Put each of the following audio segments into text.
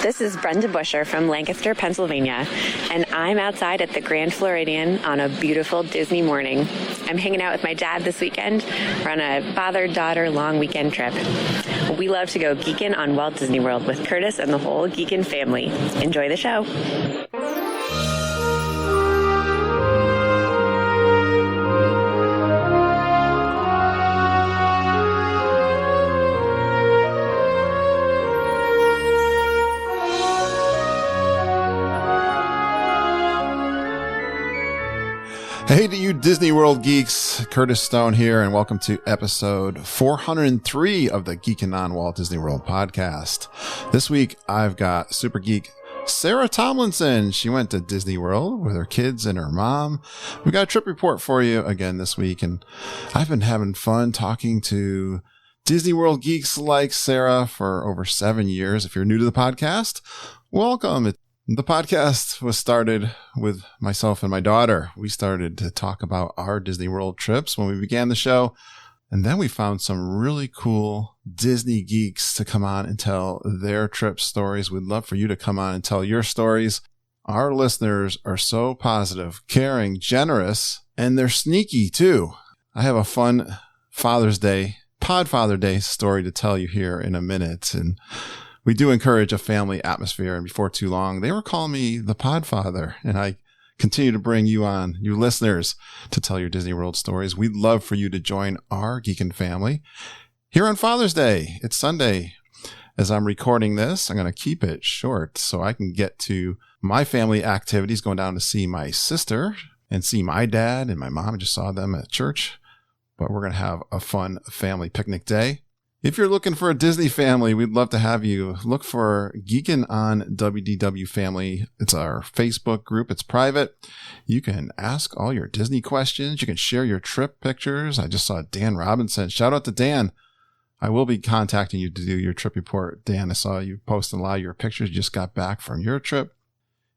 This is Brenda Busher from Lancaster, Pennsylvania, and I'm outside at the Grand Floridian on a beautiful Disney morning. I'm hanging out with my dad this weekend. We're on a father-daughter long weekend trip. We love to go geeking on Walt Disney World with Curtis and the whole geekin' family. Enjoy the show. Hey to you Disney World geeks, Curtis Stone here, and welcome to episode 403 of the Geekin' on Walt Disney World podcast. This week, I've got super geek Sarah Tomlinson. She went to Disney World with her kids and her mom. We got a trip report for you again this week, and I've been having fun talking to Disney World geeks like Sarah for over 7 years. If you're new to the podcast, welcome. The podcast was started with myself and my daughter. We started to talk about our Disney World trips when we began the show. And then we found some really cool Disney geeks to come on and tell their trip stories. We'd love for you to come on and tell your stories. Our listeners are so positive, caring, generous, and they're sneaky too. I have a fun Father's Day, Podfather Day story to tell you here in a minute. And we do encourage a family atmosphere, and before too long, they were calling me the Podfather, and I continue to bring you on, you listeners, to tell your Disney World stories. We'd love for you to join our Geekin' family here on Father's Day. It's Sunday. As I'm recording this, I'm going to keep it short so I can get to my family activities, going down to see my sister and see my dad and my mom. I just saw them at church, but we're going to have a fun family picnic day. If you're looking for a Disney family, we'd love to have you. Look for Geekin' on WDW Family. It's our Facebook group. It's private. You can ask all your Disney questions. You can share your trip pictures. I just saw Dan Robinson. Shout out to Dan. I will be contacting you to do your trip report. Dan, I saw you posting a lot of your pictures. You just got back from your trip.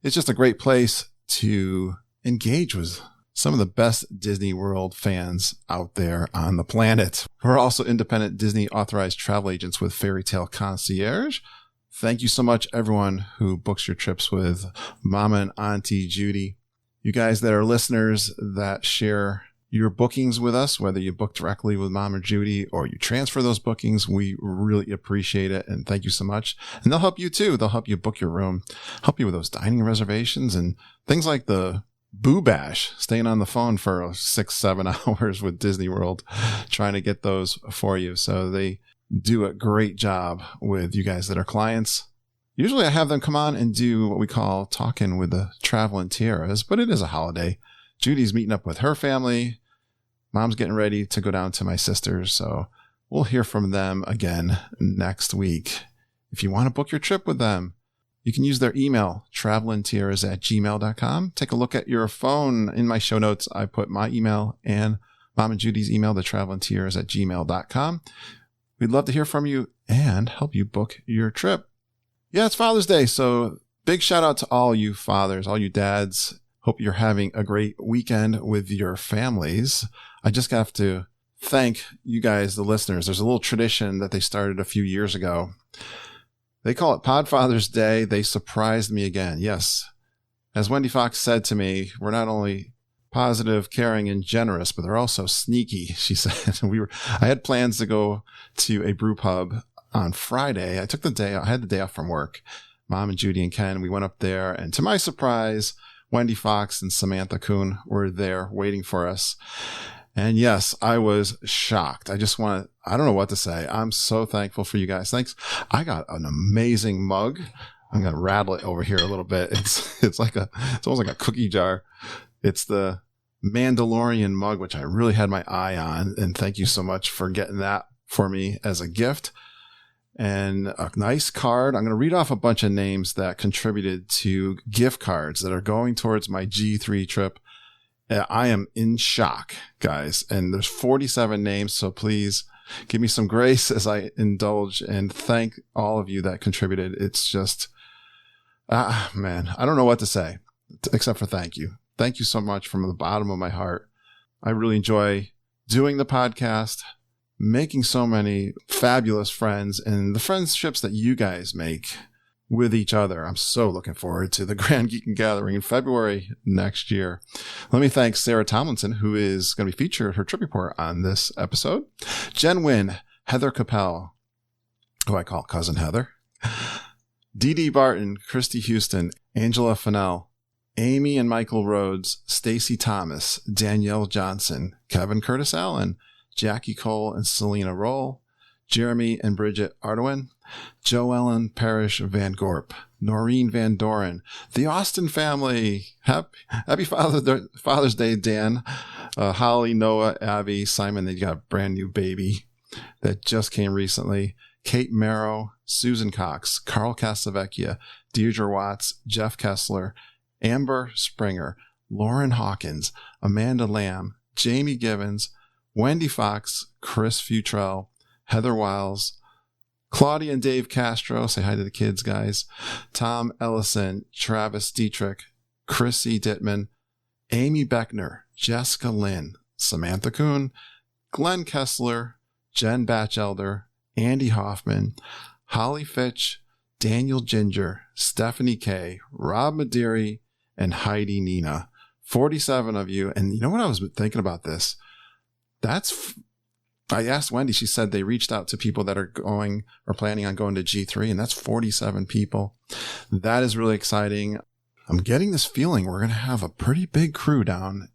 It's just a great place to engage with some of the best Disney World fans out there on the planet. We're also independent Disney authorized travel agents with Fairy Tale Concierge. Thank you so much, everyone who books your trips with Mama and Auntie Judy. You guys that are listeners that share your bookings with us, whether you book directly with Mom or Judy or you transfer those bookings, we really appreciate it. And thank you so much. And they'll help you too. They'll help you book your room, help you with those dining reservations and things like the Boo Bash, staying on the phone for 6-7 hours with Disney World, trying to get those for you. So they do a great job with you guys that are clients. Usually I have them come on and do what we call talking with the Traveling Tiaras, but it is a holiday. Judy's meeting up with her family. Mom's getting ready to go down to my sister's. So we'll hear from them again next week. If you want to book your trip with them, you can use their email, travelingtiaras@gmail.com. Take a look at your phone. In my show notes, I put my email and Mom and Judy's email, the travelingtiaras@gmail.com. We'd love to hear from you and help you book your trip. Yeah, it's Father's Day, so big shout out to all you fathers, all you dads. Hope you're having a great weekend with your families. I just have to thank you guys, the listeners. There's a little tradition that they started a few years ago. They call it Podfather's Day. They surprised me again. Yes. As Wendy Fox said to me, we're not only positive, caring, and generous, but they're also sneaky, she said. I had plans to go to a brew pub on Friday. I had the day off from work. Mom and Judy and Ken, we went up there, and to my surprise, Wendy Fox and Samantha Kuhn were there waiting for us. And yes, I was shocked. I don't know what to say. I'm so thankful for you guys. Thanks. I got an amazing mug. I'm going to rattle it over here a little bit. It's almost like a cookie jar. It's the Mandalorian mug, which I really had my eye on. And thank you so much for getting that for me as a gift. And a nice card. I'm going to read off a bunch of names that contributed to gift cards that are going towards my G3 trip. I am in shock, guys. And there's 47 names, so please give me some grace as I indulge and thank all of you that contributed. It's just, man, I don't know what to say except for thank you. Thank you so much from the bottom of my heart. I really enjoy doing the podcast, making so many fabulous friends, and the friendships that you guys make with each other. I'm so looking forward to the Grand Geeking Gathering in February next year. Let me thank Sarah Tomlinson, who is going to be featured her trip report on this episode. Jen Wynn, Heather Capel, who I call Cousin Heather, Dee Dee Barton, Christy Houston, Angela Fennell, Amy and Michael Rhodes, Stacy Thomas, Danielle Johnson, Kevin Curtis Allen, Jackie Cole and Selena Roll, Jeremy and Bridget Ardoin, Joellen Parrish Van Gorp, Noreen Van Doren, the Austin family. Happy Father's Day, Dan. Holly, Noah, Abby, Simon. They got a brand new baby that just came recently. Kate Marrow, Susan Cox, Carl Casavecchia, Deirdre Watts, Jeff Kessler, Amber Springer, Lauren Hawkins, Amanda Lamb, Jamie Givens, Wendy Fox, Chris Futrell, Heather Wiles, Claudia and Dave Castro, say hi to the kids, guys, Tom Ellison, Travis Dietrich, Chrissy Dittman, Amy Beckner, Jessica Lynn, Samantha Kuhn, Glenn Kessler, Jen Batchelder, Andy Hoffman, Holly Fitch, Daniel Ginger, Stephanie Kay, Rob Maderi, and Heidi Nina. 47 of you. And you know what I was thinking about this? I asked Wendy, she said they reached out to people that are going or planning on going to G3, and that's 47 people. That is really exciting. I'm getting this feeling we're going to have a pretty big crew down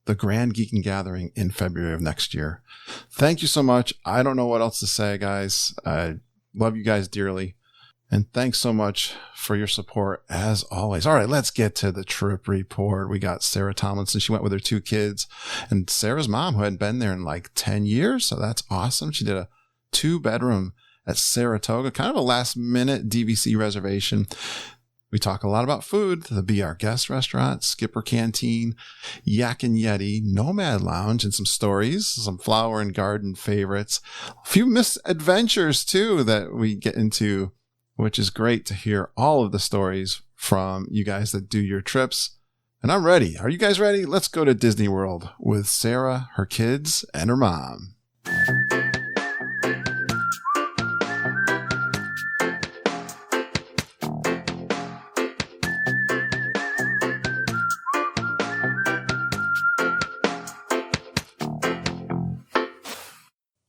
the Grand Geeking Gathering in February of next year. Thank you so much. I don't know what else to say, guys. I love you guys dearly. And thanks so much for your support, as always. All right, let's get to the trip report. We got Sarah Tomlinson. She went with her 2 kids. And Sarah's mom, who hadn't been there in like 10 years. So that's awesome. She did a 2-bedroom at Saratoga, kind of a last-minute DVC reservation. We talk a lot about food, the Be Our Guest restaurant, Skipper Canteen, Yak and Yeti, Nomad Lounge, and some stories, some flower and garden favorites. A few misadventures, too, that we get into, which is great to hear all of the stories from you guys that do your trips. And I'm ready. Are you guys ready? Let's go to Disney World with Sarah, her kids, and her mom.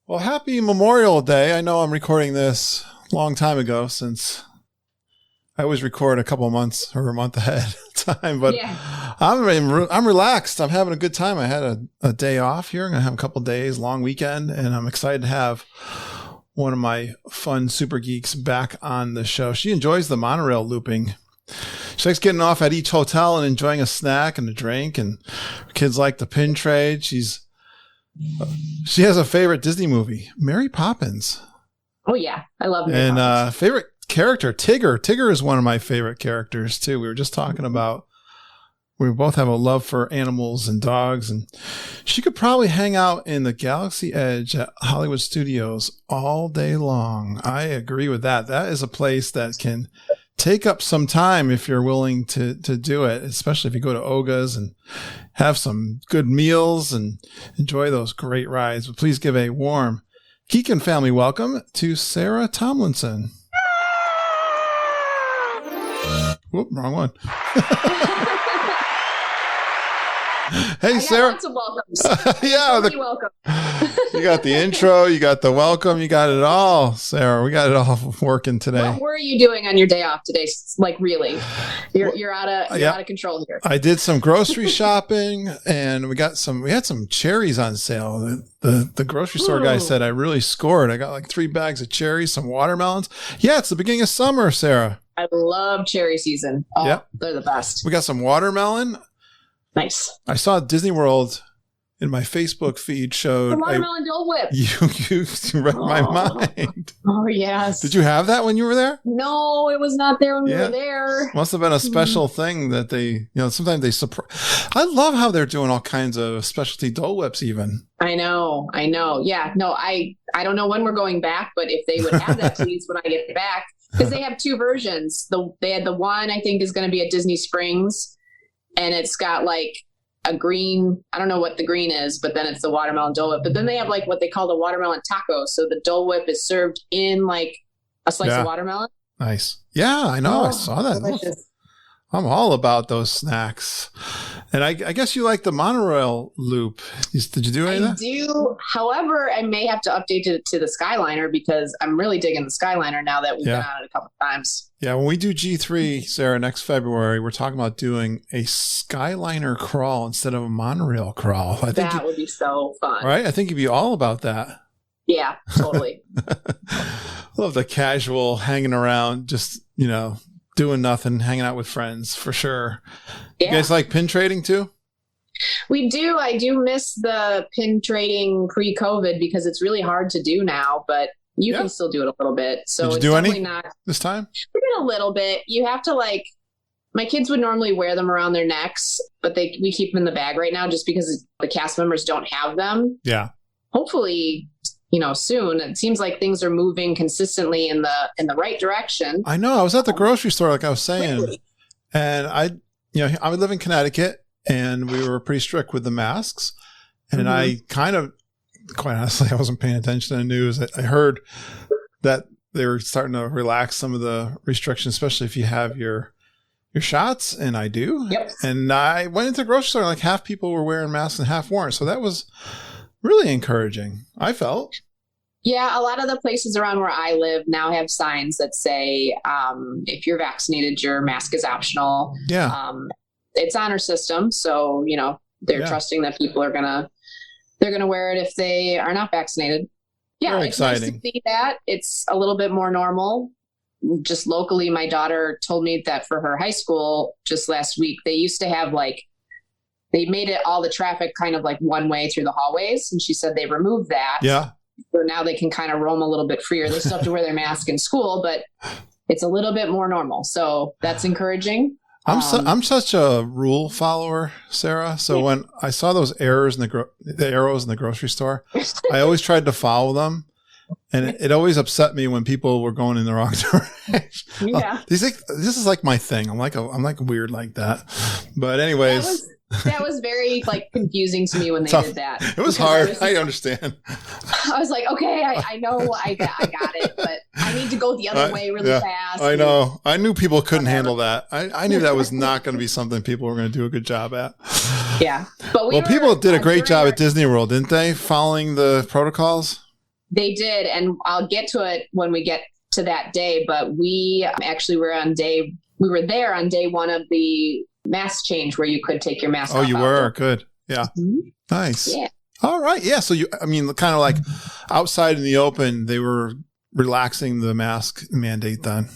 Well, happy Memorial Day. I know I'm recording this a long time ago, since I always record a couple of months or a month ahead of time, but yeah. I'm relaxed. I'm having a good time. I had a day off here. I'm going to have a couple of days, long weekend, and I'm excited to have one of my fun super geeks back on the show. She enjoys the monorail looping. She likes getting off at each hotel and enjoying a snack and a drink, and her kids like the pin trade. She has a favorite Disney movie, Mary Poppins. Oh yeah, I love Mary Poppins. And favorite character, Tigger. Tigger is one of my favorite characters too. We were just talking about, we both have a love for animals and dogs, and she could probably hang out in the Galaxy Edge at Hollywood Studios all day long. I agree with that. That is a place that can take up some time if you're willing to do it, especially if you go to Oga's and have some good meals and enjoy those great rides. But please give a warm Geekin family welcome to Sarah Tomlinson. Whoop, wrong one. Hey, Sarah. Lots of welcomes. Yeah, welcome. You got the intro, you got the welcome, you got it all, Sarah. We got it all working today. What were you doing on your day off today? Like, really, you're out of control here. I did some grocery shopping, and we had some cherries on sale. The grocery store guy said I really scored. I got like 3 bags of cherries, some watermelons. Yeah, it's the beginning of summer, Sarah. I love cherry season. Oh, yep. They're the best. We got some watermelon. Nice. I saw Disney World in my Facebook feed showed the watermelon Dole Whip. You read my mind. Oh yes. Did you have that when you were there? No, it was not there when we were there. Must have been a special thing that they, sometimes they surprise. I love how they're doing all kinds of specialty Dole Whips even. I know. Yeah. No, I don't know when we're going back, but if they would have that, please, when I get back, because they have 2 versions. They had the one I think is going to be at Disney Springs. And it's got like a green, I don't know what the green is, but then it's the watermelon Dole Whip. But then they have like what they call the watermelon taco. So the Dole Whip is served in like a slice of watermelon. Nice. Yeah, I know. I saw that. Delicious. I'm all about those snacks. And I guess you like the monorail loop. Did you do any of that? I do. However, I may have to update it to the Skyliner because I'm really digging the Skyliner now that we've been on it a couple of times. Yeah, when we do G3, Sarah, next February, we're talking about doing a Skyliner crawl instead of a monorail crawl. I think that would be so fun. Right? I think you'd be all about that. Yeah, totally. Love the casual hanging around, just, doing nothing, hanging out with friends for sure. Yeah. You guys like pin trading too? We do. I do miss the pin trading pre-COVID because it's really hard to do now, but you can still do it a little bit. So Did you it's do definitely any not this time? We did a little bit. You have to my kids would normally wear them around their necks, but we keep them in the bag right now just because the cast members don't have them. Yeah. Hopefully, soon. It seems like things are moving consistently in the right direction. I know. I was at the grocery store, like I was saying, really? And I would live in Connecticut, and we were pretty strict with the masks. And I kind of, quite honestly, I wasn't paying attention to the news. I heard that they were starting to relax some of the restrictions, especially if you have your shots, and I do. Yep. And I went into the grocery store, like half people were wearing masks and half weren't. So that was really encouraging, I felt. Yeah, a lot of the places around where I live now have signs that say, if you're vaccinated, your mask is optional. Yeah. It's honor system. So, they're trusting that people they're going to wear it if they are not vaccinated. Yeah. Very it's exciting. nice to see that. It's a little bit more normal. Just locally, my daughter told me that for her high school just last week, they used to have they made it all the traffic kind of one way through the hallways. And she said they removed that. Yeah. So now they can kind of roam a little bit freer. They still have to wear their mask in school, but it's a little bit more normal. So that's encouraging. I'm such a rule follower, Sarah. So when I saw those arrows in the arrows in the grocery store, I always tried to follow them. And it always upset me when people were going in the wrong direction. Yeah. This is like my thing. I'm like weird like that. But anyways. That was very confusing to me when they did that. It was hard. I understand. I was like, okay, I know I got it, but I need to go the other way really fast. I know. I knew people couldn't handle that. I knew that was not going to be something people were going to do a good job at. Yeah. But people did a great job at Disney World, didn't they? Following the protocols? They did. And I'll get to it when we get to that day. But we actually were there on day one of the mask change where you could take your mask off. Oh, you were? Good. Yeah. Mm-hmm. Nice. Yeah. All right. Yeah. So kind of like outside in the open, they were relaxing the mask mandate then,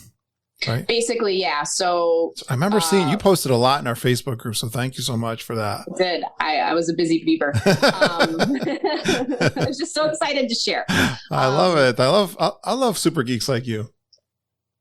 right? Basically, yeah. So I remember seeing you posted a lot in our Facebook group. So thank you so much for that. Good. I was a busy beaver. I was just so excited to share. I love it. I love super geeks like you.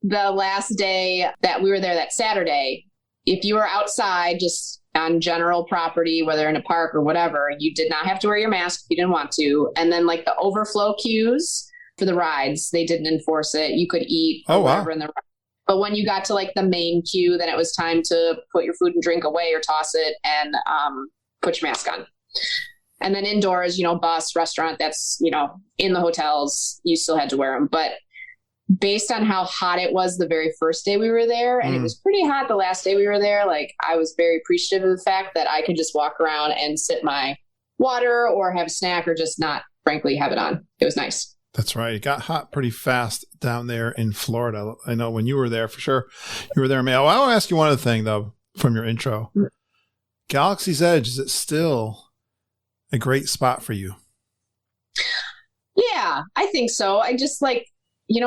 The last day that we were there, that Saturday, if you were outside just on general property, whether in a park or whatever, you did not have to wear your mask if you didn't want to. And then the overflow queues for the rides, they didn't enforce it. You could eat or whatever in the ride. But when you got to the main queue, then it was time to put your food and drink away or toss it and put your mask on. And then indoors, bus, restaurant, that's, in the hotels, you still had to wear them. But based on how hot it was the very first day we were there, and it was pretty hot the last day we were there, I was very appreciative of the fact that I could just walk around and sip my water or have a snack or just not, frankly, have it on. It was nice. That's right. It got hot pretty fast down there in Florida. I know when you were there, for sure. You were there in May. I want to ask you one other thing, though, from your intro. Galaxy's Edge, is it still a great spot for you? Yeah, I think so. I just I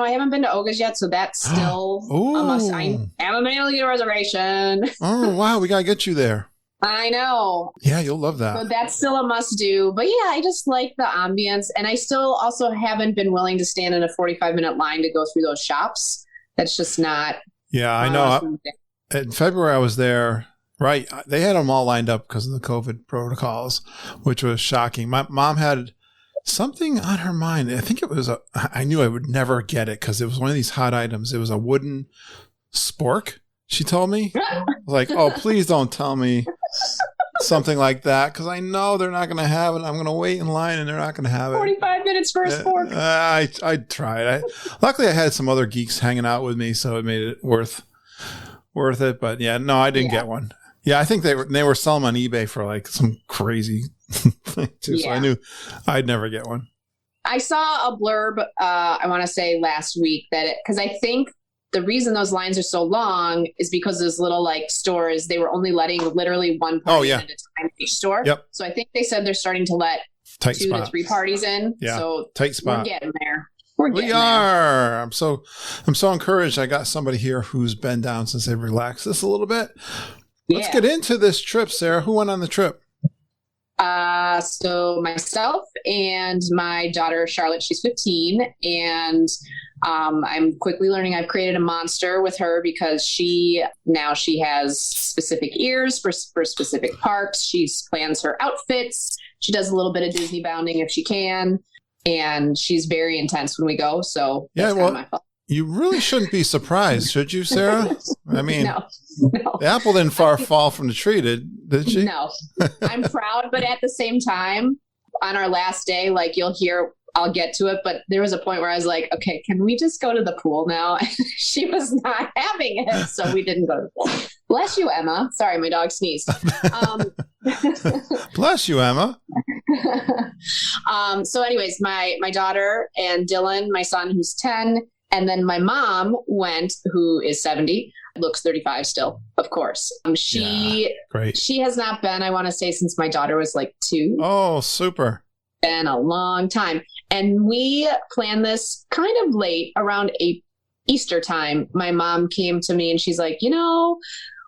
haven't been to Oga's yet, so that's still a must. I haven't been able to get a reservation. Oh, wow. We got to get you there. I know. Yeah, you'll love that. So that's still a must do. But yeah, I just like the ambience. And I still also haven't been willing to stand in a 45-minute line to go through those shops. That's just not. Yeah, I know. In February, I was there. Right. They had them all lined up because of the COVID protocols, which was shocking. My mom had something on her mind. I think it was I knew I would never get it because it was one of these hot items. It was a wooden spork, she told me. Oh, please don't tell me something like that because I know they're not going to have it. I'm going to wait in line and they're not going to have it. 45 minutes for a sport. I tried. Luckily, I had some other geeks hanging out with me, so it made it worth it. But yeah, no, I didn't get one. Yeah, I think they were selling them on eBay for like some crazy thing too. So I knew I'd never get one. I saw a blurb, I want to say last week because I think the reason those lines are so long is because those little like stores, they were only letting literally one party in at a time in each store. Yep. So I think they said they're starting to let tight 2 to 3 parties in. Yeah. So tight spot. We're getting there. We are. I'm so encouraged. I got somebody here who's been down since they've relaxed this a little bit. Let's get into this trip, Sarah. Who went on the trip? So myself and my daughter, Charlotte, she's 15. And I'm quickly learning I've created a monster with her because she has specific ears for specific parks. She plans her outfits. She does a little bit of Disney bounding if she can. And she's very intense when we go. So that's kind of my fault. You really shouldn't be surprised, should you, Sarah? I mean, no. The apple didn't fall from the tree, did she? No. I'm proud, but at the same time, on our last day, like you'll hear, I'll get to it, but there was a point where I was like, okay, can we just go to the pool now? She was not having it, so we didn't go to the pool. Bless you, Emma. Sorry, my dog sneezed. Bless you, Emma. So anyways, my daughter and Dylan, my son, who's 10, and then my mom went, who is 70, looks 35 still, of course. She has not been, I want to say, since my daughter was like 2. Oh, super. Been a long time. And we planned this kind of late, around Easter time. My mom came to me and she's like,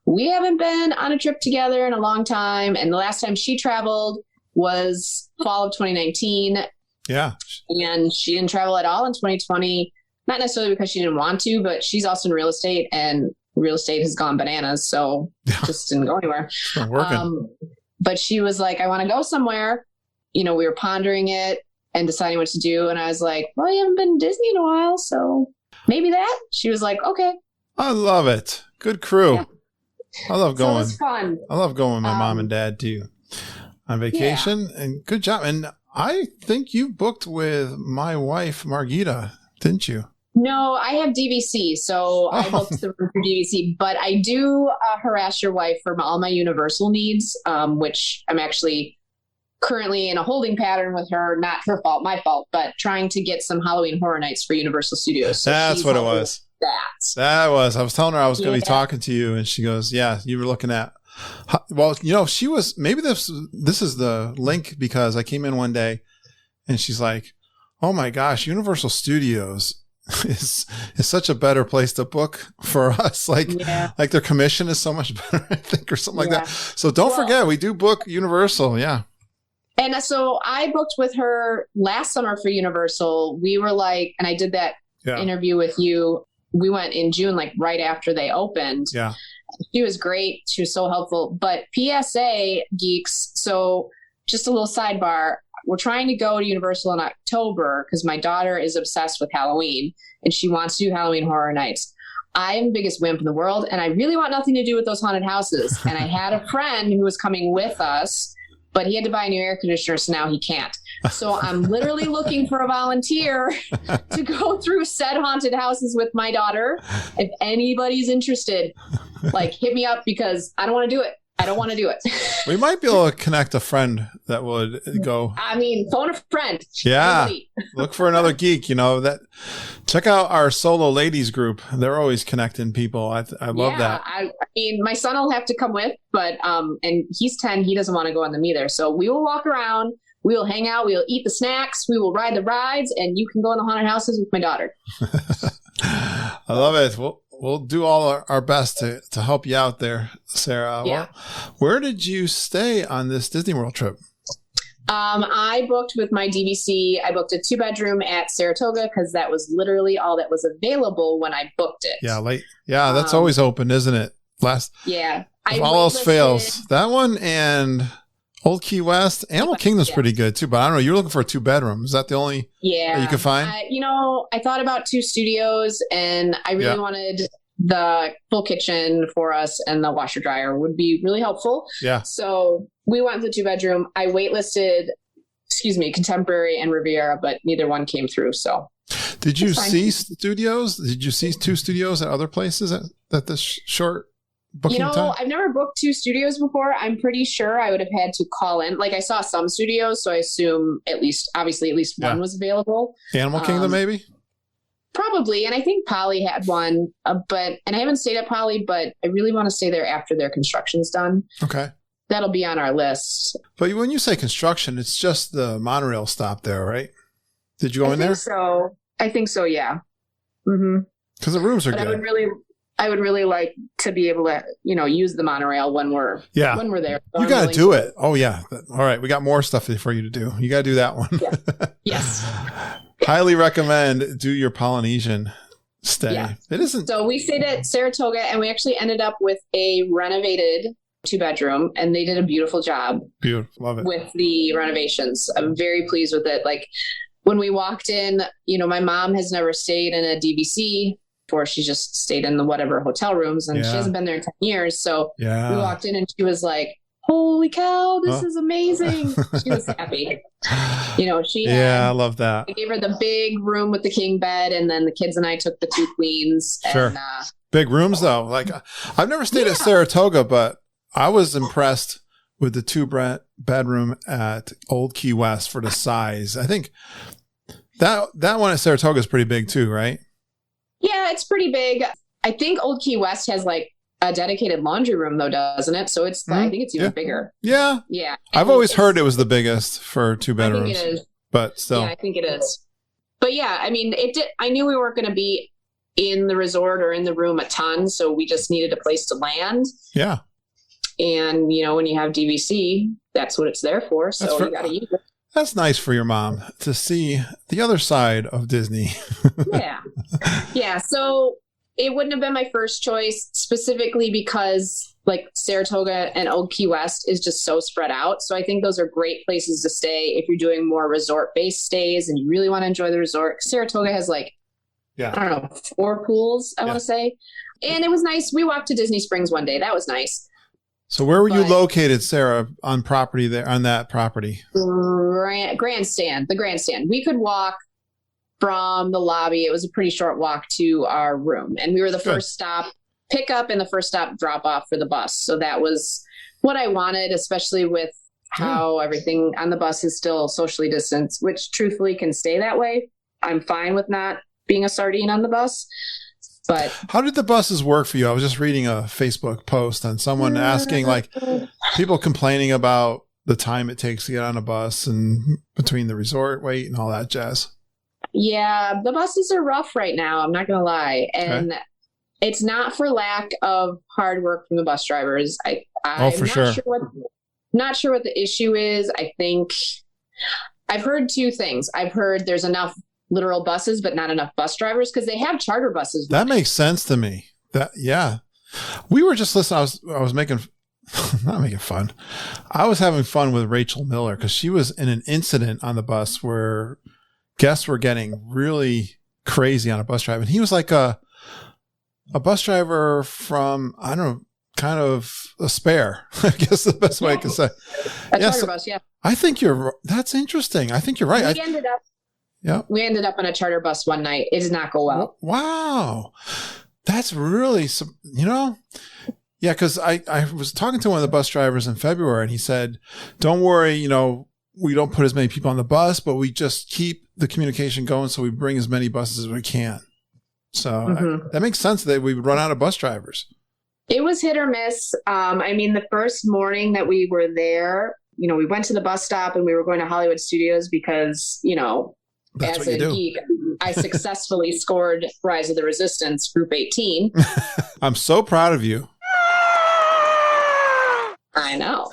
we haven't been on a trip together in a long time. And the last time she traveled was fall of 2019. Yeah. And she didn't travel at all in 2020. Not necessarily because she didn't want to, but she's also in real estate and real estate has gone bananas. So just didn't go anywhere. It's not working. But she was like, I want to go somewhere. We were pondering it and deciding what to do. And I was like, well, you haven't been to Disney in a while. So maybe that. She was like, okay. I love it. Good crew. Yeah. I love going. So it was fun. I love going with my mom and dad too on vacation. Yeah. And good job. And I think you booked with my wife, Margita, didn't you? No, I have DVC, so I booked the room for DVC, but I do harass your wife for all my Universal needs, which I'm actually currently in a holding pattern with her, not her fault, my fault, but trying to get some Halloween Horror Nights for Universal Studios. So that's what it was. That was. I was telling her I was going to be talking to you, and she goes, yeah, you were looking at, well, she was, maybe this is the link, because I came in one day and she's like, oh my gosh, Universal Studios is such a better place to book for us. Like their commission is so much better, I think, or something like that. So don't forget, we do book Universal. Yeah. And so I booked with her last summer for Universal. We were like, and I did that interview with you. We went in June, like right after they opened. Yeah. She was great. She was so helpful. But PSA geeks. So just a little sidebar. We're trying to go to Universal in October because my daughter is obsessed with Halloween and she wants to do Halloween Horror Nights. I'm the biggest wimp in the world and I really want nothing to do with those haunted houses. And I had a friend who was coming with us, but he had to buy a new air conditioner, so now he can't. So I'm literally looking for a volunteer to go through said haunted houses with my daughter. If anybody's interested, hit me up because I don't want to do it. I don't want to do it. We might be able to connect a friend that would go. I mean, phone a friend. Yeah. Look for another geek, check out our solo ladies group. They're always connecting people. I love that. I mean, my son will have to come with, but, and he's 10. He doesn't want to go on them either. So we will walk around. We will hang out. We will eat the snacks. We will ride the rides and you can go in the haunted houses with my daughter. I love it. We'll do all our best to help you out there, Sarah. Yeah. Where did you stay on this Disney World trip? I booked with my DVC. I booked a 2-bedroom at Saratoga because that was literally all that was available when I booked it. Yeah, that's always open, isn't it? If all else fails, that one and Old Key West. Animal Kingdom's pretty good too, but I don't know. You're looking for a 2-bedroom. Is that the only that you can find? I thought about 2 studios, and I really wanted the full kitchen for us, and the washer dryer would be really helpful. Yeah. So we went to the 2-bedroom. I waitlisted Contemporary and Riviera, but neither one came through. So did you see studios? Did you see 2 studios at other places at this short booking time? I've never booked 2 studios before. I'm pretty sure I would have had to call in. Like I saw some studios, so I assume at least one was available. Animal Kingdom, maybe? Probably. And I think Poly had one, and I haven't stayed at Poly, but I really want to stay there after their construction's done. Okay. That'll be on our list. But when you say construction, it's just the monorail stop there, right? Did you go in there? I think so. Yeah. Mm-hmm. Because the rooms are good. I would really like to be able to, use the monorail when we're there. So you got to do it. Oh yeah. All right. We got more stuff for you to do. You got to do that one. Yeah. Yes. Highly recommend do your Polynesian stay. Yeah. It isn't. So we stayed at Saratoga and we actually ended up with a renovated 2-bedroom, and they did a beautiful job. Beautiful. Love it. With the renovations. I'm very pleased with it. Like when we walked in, my mom has never stayed in a DVC before. She just stayed in the whatever hotel rooms, and she hasn't been there in 10 years. So we walked in and she was like, holy cow, this is amazing. She was happy. I love that. I gave her the big room with the king bed, and then the kids and I took the 2 queens. Sure. And, big rooms though. Like I've never stayed at Saratoga, but I was impressed with the 2-bedroom at Old Key West for the size. I think that one at Saratoga is pretty big too, right? Yeah, it's pretty big. I think Old Key West has like a dedicated laundry room though, doesn't it? So it's, I think it's even bigger. Yeah. Yeah. I've always heard it was the biggest for 2 bedrooms. I think it is. But still. Yeah, I think it is. But yeah, I mean, I knew we weren't going to be in the resort or in the room a ton. So we just needed a place to land. Yeah. And, when you have DVC, that's what it's there for. So you got to use it. That's nice for your mom to see the other side of Disney. Yeah. Yeah. So it wouldn't have been my first choice specifically because like Saratoga and Old Key West is just so spread out. So I think those are great places to stay if you're doing more resort-based stays and you really want to enjoy the resort. Saratoga has I don't know, 4 pools, I want to say. And it was nice. We walked to Disney Springs one day. That was nice. So where were you located, Sarah, on that property? Grandstand, the grandstand. We could walk from the lobby. It was a pretty short walk to our room. And we were the first stop pick up and the first stop drop off for the bus. So that was what I wanted, especially with how everything on the bus is still socially distanced, which truthfully can stay that way. I'm fine with not being a sardine on the bus. But how did the buses work for you? I was just reading a Facebook post on someone asking, people complaining about the time it takes to get on a bus and between the resort wait and all that jazz. Yeah, the buses are rough right now. I'm not going to lie. And it's not for lack of hard work from the bus drivers. I'm not sure what the issue is. I think I've heard 2 things. I've heard there's enough literal buses, but not enough bus drivers because they have charter buses. That makes sense to me. We were just listening. I was making, not making fun. I was having fun with Rachel Miller because she was in an incident on the bus where guests were getting really crazy on a bus drive. And he was like a bus driver from, I don't know, kind of a spare, I guess the best way I can say. A charter bus, yeah. I think that's interesting. I think you're right. We ended up on a charter bus one night. It did not go well. Wow. That's really, because I was talking to one of the bus drivers in February and he said, don't worry, we don't put as many people on the bus, but we just keep the communication going. So we bring as many buses as we can. So that makes sense that we would run out of bus drivers. It was hit or miss. The first morning that we were there, we went to the bus stop and we were going to Hollywood Studios because, that's as a geek, I successfully scored Rise of the Resistance Group 18. I'm so proud of you. I know.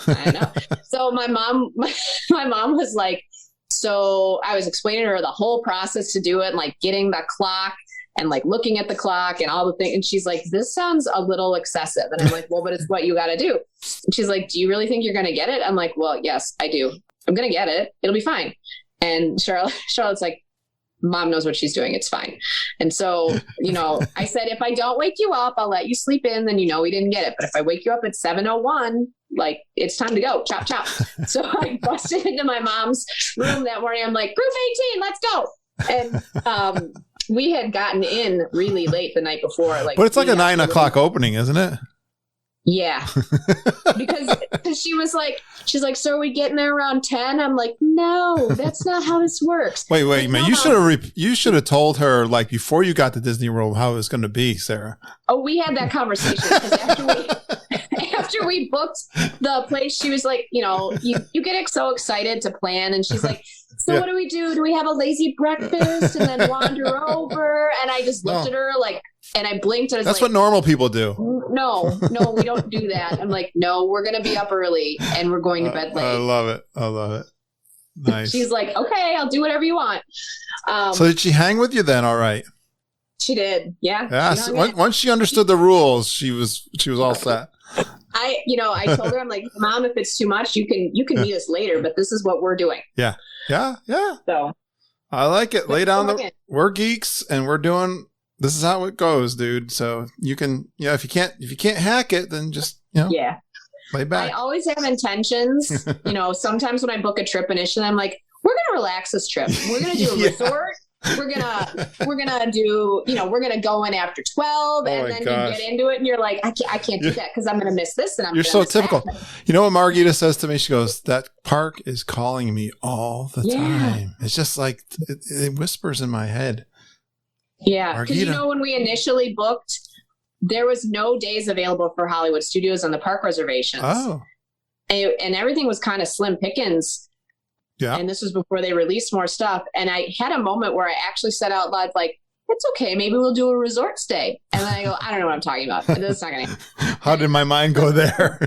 So my mom was like, so I was explaining to her the whole process to do it, and getting the clock and looking at the clock and all the things. And she's like, this sounds a little excessive. And I'm like, well, but it's what you got to do. And she's like, do you really think you're going to get it? I'm like, well, yes, I do. I'm going to get it. It'll be fine. And Charlotte's like, Mom knows what she's doing. It's fine. And so, I said, if I don't wake you up, I'll let you sleep in. Then we didn't get it. But if I wake you up at 7:01, like, it's time to go. Chop, chop. So I busted into my mom's room that morning. I'm like, group 18, let's go. And we had gotten in really late the night before. Like, but it's like a 9 o'clock opening, isn't it? Yeah. because she's like, so are we getting there around 10? I'm like, no, that's not how this works. Wait, like, man. You should have told her, like, before you got to Disney World how it was going to be, Sarah. Oh, we had that conversation because after we booked the place, she was like, you get so excited to plan. And she's like, so what do we do? Do we have a lazy breakfast and then wander over? And I just looked at her like, and I blinked. And I was That's like, what normal people do. No, we don't do that. I'm like, no, we're going to be up early and we're going to bed late. I love it. Nice. She's like, okay, I'll do whatever you want. So did she hang with you then? All right. She did. Yeah. Yeah. Once she understood the rules, she was all set. I told her, I'm like, Mom, if it's too much, you can meet us later, but this is what we're doing. Yeah. So I like it. Lay down we're geeks and we're doing, this is how it goes, dude. So you can, if you can't hack it, then just, lay back. I always have intentions. Sometimes when I book a trip initially, I'm like, we're going to relax this trip. We're going to do a resort. We're gonna do, we're gonna go in after 12, and then you get into it, and you're like, I can't do that because I'm gonna miss this, and you're so typical. That. You know what Margita says to me? She goes, "That park is calling me all the time. It's just like it whispers in my head." Yeah, because when we initially booked, there was no days available for Hollywood Studios on the park reservations. Oh, and everything was kind of slim pickings. Yeah. And this was before they released more stuff. And I had a moment where I actually said out loud, like, it's okay. Maybe we'll do a resort stay. And then I go, I don't know what I'm talking about. That's not going to happen. How did my mind go there?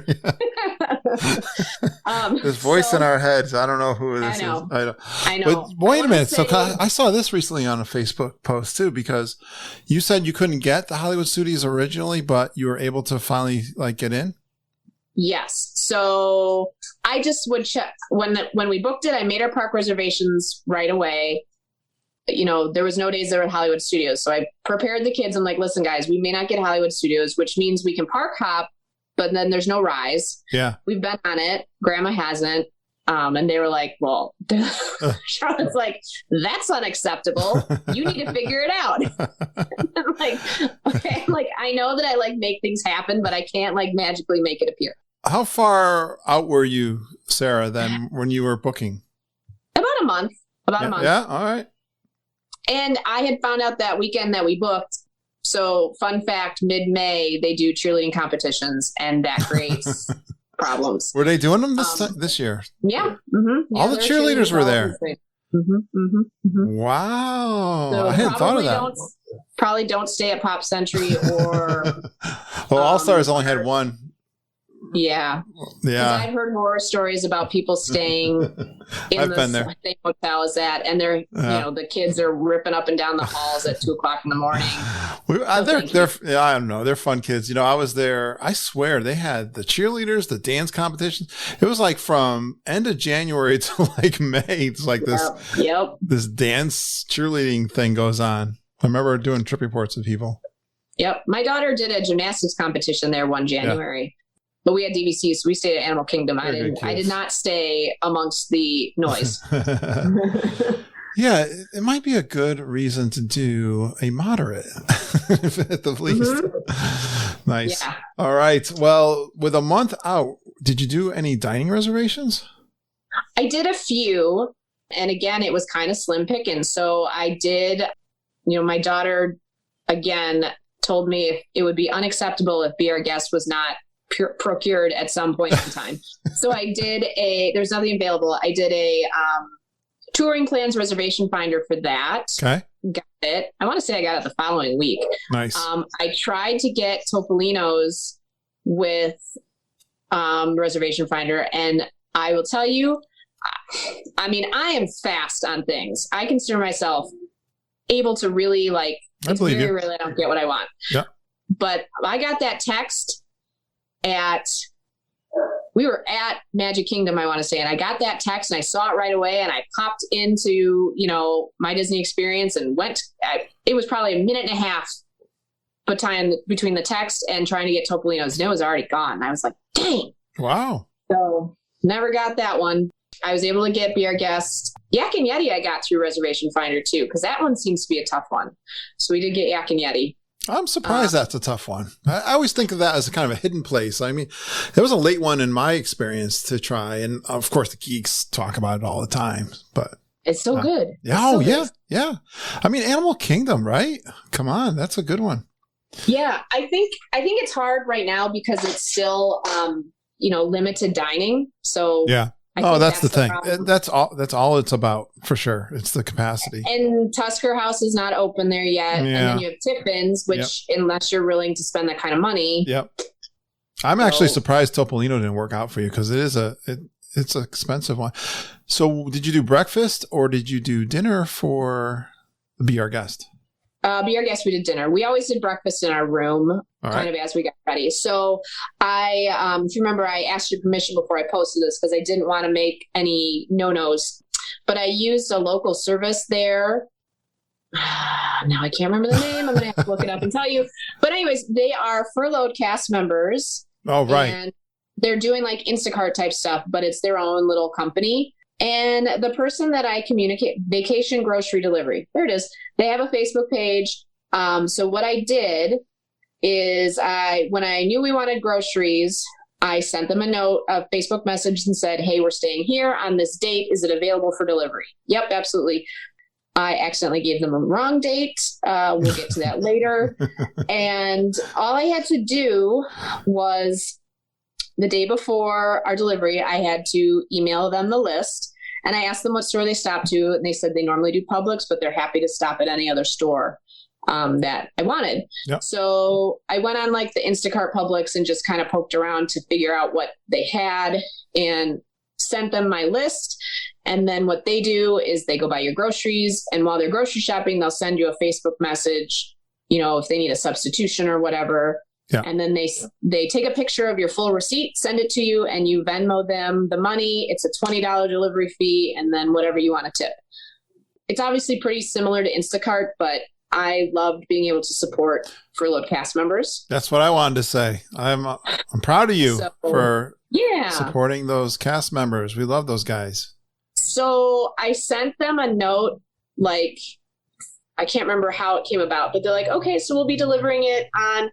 This voice in our heads. I don't know who this is. I know. But wait a minute. So I saw this recently on a Facebook post too, because you said you couldn't get the Hollywood Studios originally, but you were able to finally get in. Yes. So I just would check when we booked it, I made our park reservations right away. There was no days there at Hollywood Studios. So I prepared the kids. I'm like, listen, guys, we may not get Hollywood Studios, which means we can park hop, but then there's no rise. Yeah. We've been on it. Grandma hasn't. And they were like, well, Charlotte's like, that's unacceptable. You need to figure it out. I'm like, okay. I'm like, I know that I make things happen, but I can't magically make it appear. How far out were you, Sarah, then when you were booking? About a month. Yeah. All right. And I had found out that weekend that we booked. So fun fact, mid-May, they do cheerleading competitions, and that creates problems. Were they doing them this year? Yeah. Mm-hmm. All the cheerleaders were there. Mm-hmm. Wow. So I hadn't thought of that. Probably don't stay at Pop Century or... Well, All Stars only had one. Yeah. I've heard horror stories about people staying in the same hotel as that, and they're the kids are ripping up and down the halls at 2:00 in the morning. I don't know. They're fun kids. I was there. I swear they had the cheerleaders, the dance competitions. It was from end of January to May. It's this dance cheerleading thing goes on. I remember doing trip reports with people. Yep. My daughter did a gymnastics competition there one January. Yeah. But we had DVC, so we stayed at Animal Kingdom. I did not stay amongst the noise. Yeah, it might be a good reason to do a moderate, at the least. Mm-hmm. Nice. Yeah. All right. Well, with a month out, did you do any dining reservations? I did a few. And again, it was kind of slim picking. So I did, my daughter, again, told me it would be unacceptable if Be Our Guest was not procured at some point in time. So I did there's nothing available. I did a touring plans reservation finder for that. Okay. Got it. I want to say I got it the following week. Nice. I tried to get Topolino's with reservation finder, and I will tell you, I am fast on things. I consider myself able to really I don't get what I want. Yeah. But I got that text we were at Magic Kingdom, I want to say, and I got that text and I saw it right away, and I popped into, my Disney experience and it was probably a minute and a half between the text and trying to get Topolino's, and it was already gone. And I was like, dang, Wow. So never got that one. I was able to get Be Our Guest. Yak and Yeti I got through Reservation Finder too, because that one seems to be a tough one. So we did get Yak and Yeti. I'm surprised that's a tough one. I always think of that as a kind of a hidden place. I mean, it was a late one in my experience to try. And of course, the geeks talk about it all the time, but it's so good. Yeah. It's so good. Yeah. I mean, Animal Kingdom, right? Come on. That's a good one. Yeah. I think it's hard right now because it's still, limited dining. So yeah. Oh, that's the thing. That's all it's about for sure. It's the capacity. And Tusker House is not open there yet. Yeah. And then you have Tiffins, which unless you're willing to spend that kind of money. Yep. I'm actually surprised Topolino didn't work out for you because it's an expensive one. So did you do breakfast or did you do dinner for Be Our Guest? Be Our Guest, we did dinner. We always did breakfast in our room, kind of as we got ready. So if you remember, I asked your permission before I posted this because I didn't want to make any no-nos. But I used a local service there. Now I can't remember the name. I'm going to have to look it up and tell you. But anyways, they are furloughed cast members. Oh, right. And they're doing like Instacart type stuff, but it's their own little company. And the person that I communicate, Vacation Grocery Delivery, there it is. They have a Facebook page. So what I did is when I knew we wanted groceries, I sent them a Facebook message and said, hey, we're staying here on this date. Is it available for delivery? Yep, absolutely. I accidentally gave them a wrong date. We'll get to that later. And all I had to do was the day before our delivery, I had to email them the list. And I asked them what store they stopped to. And they said they normally do Publix, but they're happy to stop at any other store that I wanted. Yep. So I went on like the Instacart Publix and just kind of poked around to figure out what they had and sent them my list. And then what they do is they go buy your groceries. And while they're grocery shopping, they'll send you a Facebook message, if they need a substitution or whatever. Yeah. And then they take a picture of your full receipt, send it to you, and you Venmo them the money. It's a $20 delivery fee, and then whatever you want to tip. It's obviously pretty similar to Instacart, but I loved being able to support furloughed cast members. That's what I wanted to say. I'm proud of you for supporting those cast members. We love those guys. So I sent them a note, like, I can't remember how it came about, but they're like, okay, so we'll be delivering it on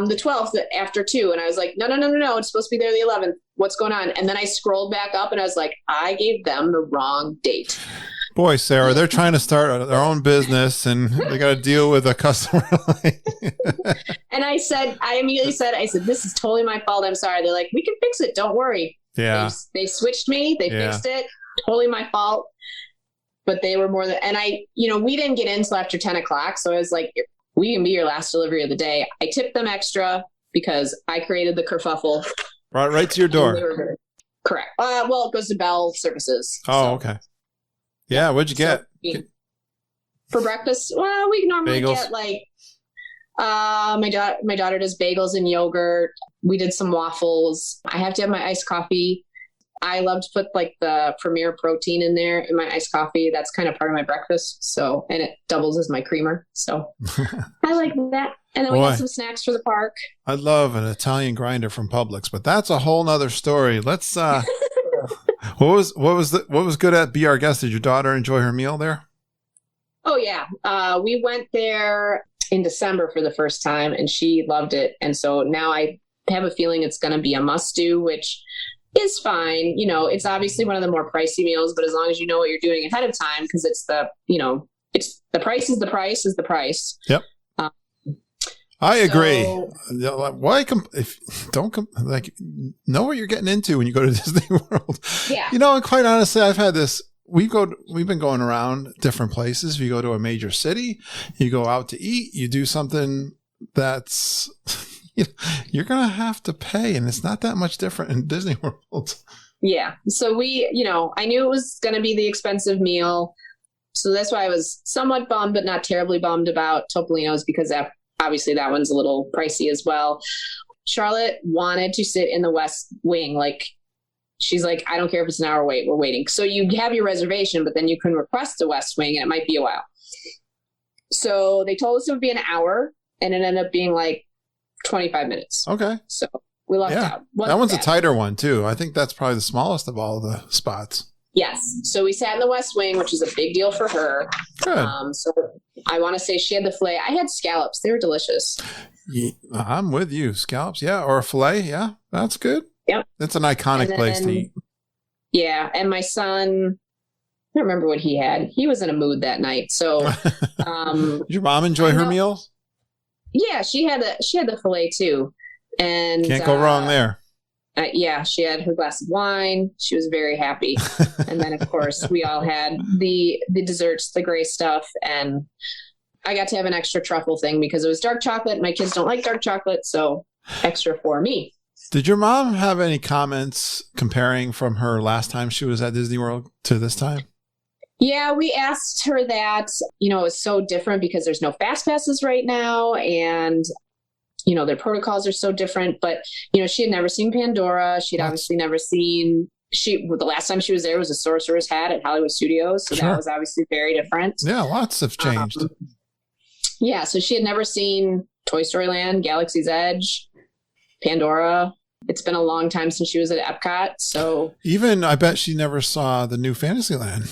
the 12th after 2. And I was like, no. It's supposed to be there the 11th. What's going on? And then I scrolled back up and I was like, I gave them the wrong date. Boy, Sarah, they're trying to start their own business and they got to deal with a customer. And I immediately said, this is totally my fault. I'm sorry. They're like, we can fix it. Don't worry. Yeah. They switched me. They fixed it. Totally my fault. But they were more than, and we didn't get in until after 10 o'clock. So I was like, we can be your last delivery of the day. I tipped them extra because I created the kerfuffle. Brought it right to your door. Correct. Well, it goes to Bell Services. Oh, okay. Yeah, what'd you get? For breakfast? Well, we normally bagels. Get like, my daughter does bagels and yogurt. We did some waffles. I have to have my iced coffee. I love to put like the Premier protein in there in my iced coffee. That's kind of part of my breakfast. So, and it doubles as my creamer. So I like that. And then we got some snacks for the park. I love an Italian grinder from Publix, but that's a whole nother story. Let's, what was good at Be Our Guest? Did your daughter enjoy her meal there? Oh yeah. We went there in December for the first time and she loved it. And so now I have a feeling it's going to be a must do, which is fine. It's obviously one of the more pricey meals, but as long as you know what you're doing ahead of time, because it's the price is the price. Yep. I agree. Why know what you're getting into when you go to Disney World. Yeah. And quite honestly, I've had this. We've been going around different places. You go to a major city, you go out to eat, you do something that's you're going to have to pay, and it's not that much different in Disney World. Yeah. So I knew it was going to be the expensive meal. So that's why I was somewhat bummed, but not terribly bummed about Topolino's because obviously that one's a little pricey as well. Charlotte wanted to sit in the West Wing. Like, she's like, I don't care if it's an hour wait, we're waiting. So you have your reservation, but then you can request the West Wing and it might be a while. So they told us it would be an hour and it ended up being like 25 minutes. Okay. So We lucked out. That one's a tighter one too. I think that's probably the smallest of all the spots. Yes. So we sat in the West Wing, which is a big deal for her. Good. So I want to say she had the filet. I had scallops. They were delicious. Yeah, I'm with you. Scallops, yeah, or a filet, yeah, that's good. Yep. That's an iconic place to eat. Yeah, and my son, I don't remember what he had. He was in a mood that night. So, did your mom enjoy her meals? Yeah, she had the filet too, and can't go wrong there. Yeah, she had her glass of wine. She was very happy, and then of course we all had the desserts, the gray stuff, and I got to have an extra truffle thing because it was dark chocolate. My kids don't like dark chocolate, so extra for me. Did your mom have any comments comparing from her last time she was at Disney World to this time? Yeah, we asked her that. It's so different because there's no fast passes right now, and their protocols are so different. But she had never seen Pandora. She'd obviously never seen. The last time she was there was a Sorcerer's Hat at Hollywood Studios, so that was obviously very different. Yeah, lots have changed. Yeah, so she had never seen Toy Story Land, Galaxy's Edge, Pandora. It's been a long time since she was at Epcot. So even I bet she never saw the new Fantasyland.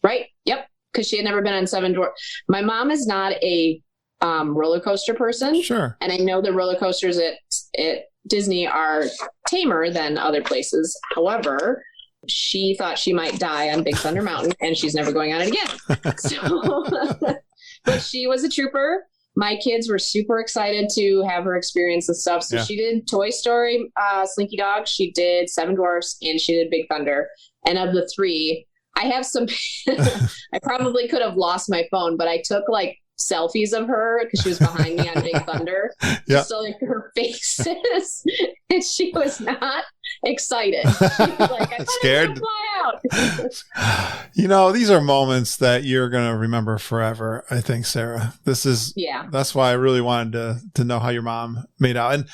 Right. Yep. Because she had never been on Seven Dwarfs. My mom is not a roller coaster person. Sure. And I know the roller coasters at Disney are tamer than other places. However, she thought she might die on Big Thunder Mountain, and she's never going on it again. So, but she was a trooper. My kids were super excited to have her experience this stuff. So she did Toy Story, Slinky Dog. She did Seven Dwarfs, and she did Big Thunder. And of the three, I have some, I probably could have lost my phone, but I took like selfies of her because she was behind me on Big Thunder. Yeah. So like her faces, and she was not excited. She was like, I scared. Fly out. These are moments that you're going to remember forever. I think, Sarah, that's why I really wanted to know how your mom made out. And,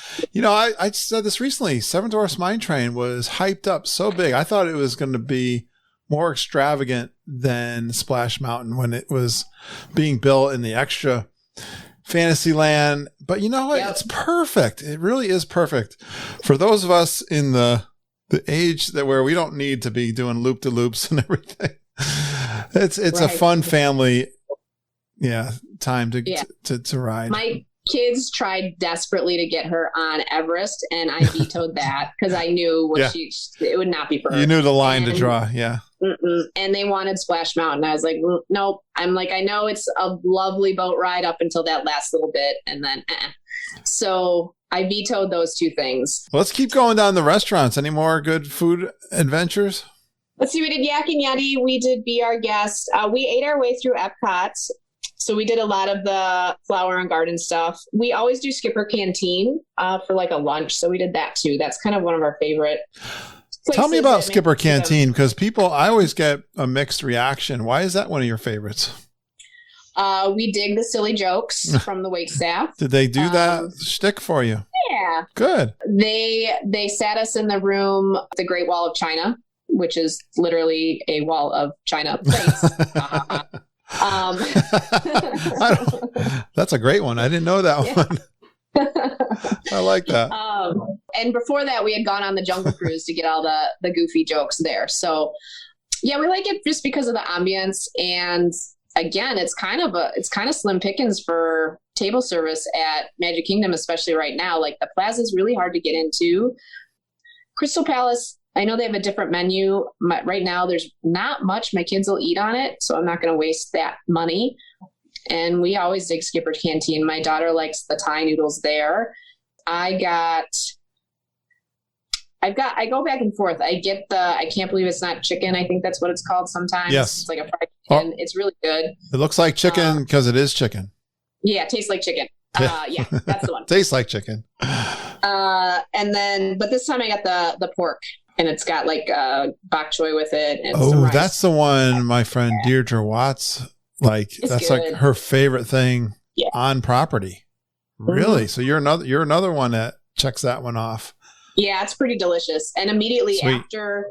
I said this recently, Seven Dwarfs Mine Train was hyped up so big. I thought it was going to be more extravagant than Splash Mountain when it was being built in the extra Fantasyland. But you know what? Yep. It's perfect. It really is perfect for those of us in the age where we don't need to be doing loop-de-loops and everything. It's a fun family, time to ride. My kids tried desperately to get her on Everest, and I vetoed that because I knew it would not be for her. You knew the line to draw, yeah. And they wanted Splash Mountain. I was like, nope. I'm like, I know it's a lovely boat ride up until that last little bit, and then So I vetoed those two things. Let's keep going down the restaurants. Any more good food adventures? Let's see. We did Yak and Yeti. We did Be Our Guest. We ate our way through Epcot. So we did a lot of the flower and garden stuff. We always do Skipper Canteen for like a lunch. So we did that too. That's kind of one of our favorite places. Tell me about Skipper Canteen, because I always get a mixed reaction. Why is that one of your favorites? We dig the silly jokes from the wait staff. Did they do that shtick for you? Yeah. Good. They sat us in the room, the Great Wall of China, which is literally a wall of China plates. That's a great one. I didn't know that one. I like that. And before that, we had gone on the Jungle Cruise to get all the goofy jokes there. So yeah, we like it just because of the ambience. And again, it's kind of slim pickings for table service at Magic Kingdom, especially right now. Like the plaza is really hard to get into. Crystal Palace, I know they have a different menu. Right now, there's not much my kids will eat on it, so I'm not going to waste that money. And we always dig Skipper Canteen. My daughter likes the Thai noodles there. I go back and forth. I can't believe it's not chicken. I think that's what it's called sometimes. Yes. It's like a fried chicken. It's really good. It looks like chicken because it is chicken. Yeah, it tastes like chicken. Yeah, that's the one. Tastes like chicken. But this time I got the pork. And it's got like bok choy with it. And that's the one my friend Deirdre Watts, that's good. Like her favorite thing on property. Really? Mm-hmm. So you're another one that checks that one off. Yeah, it's pretty delicious. And immediately after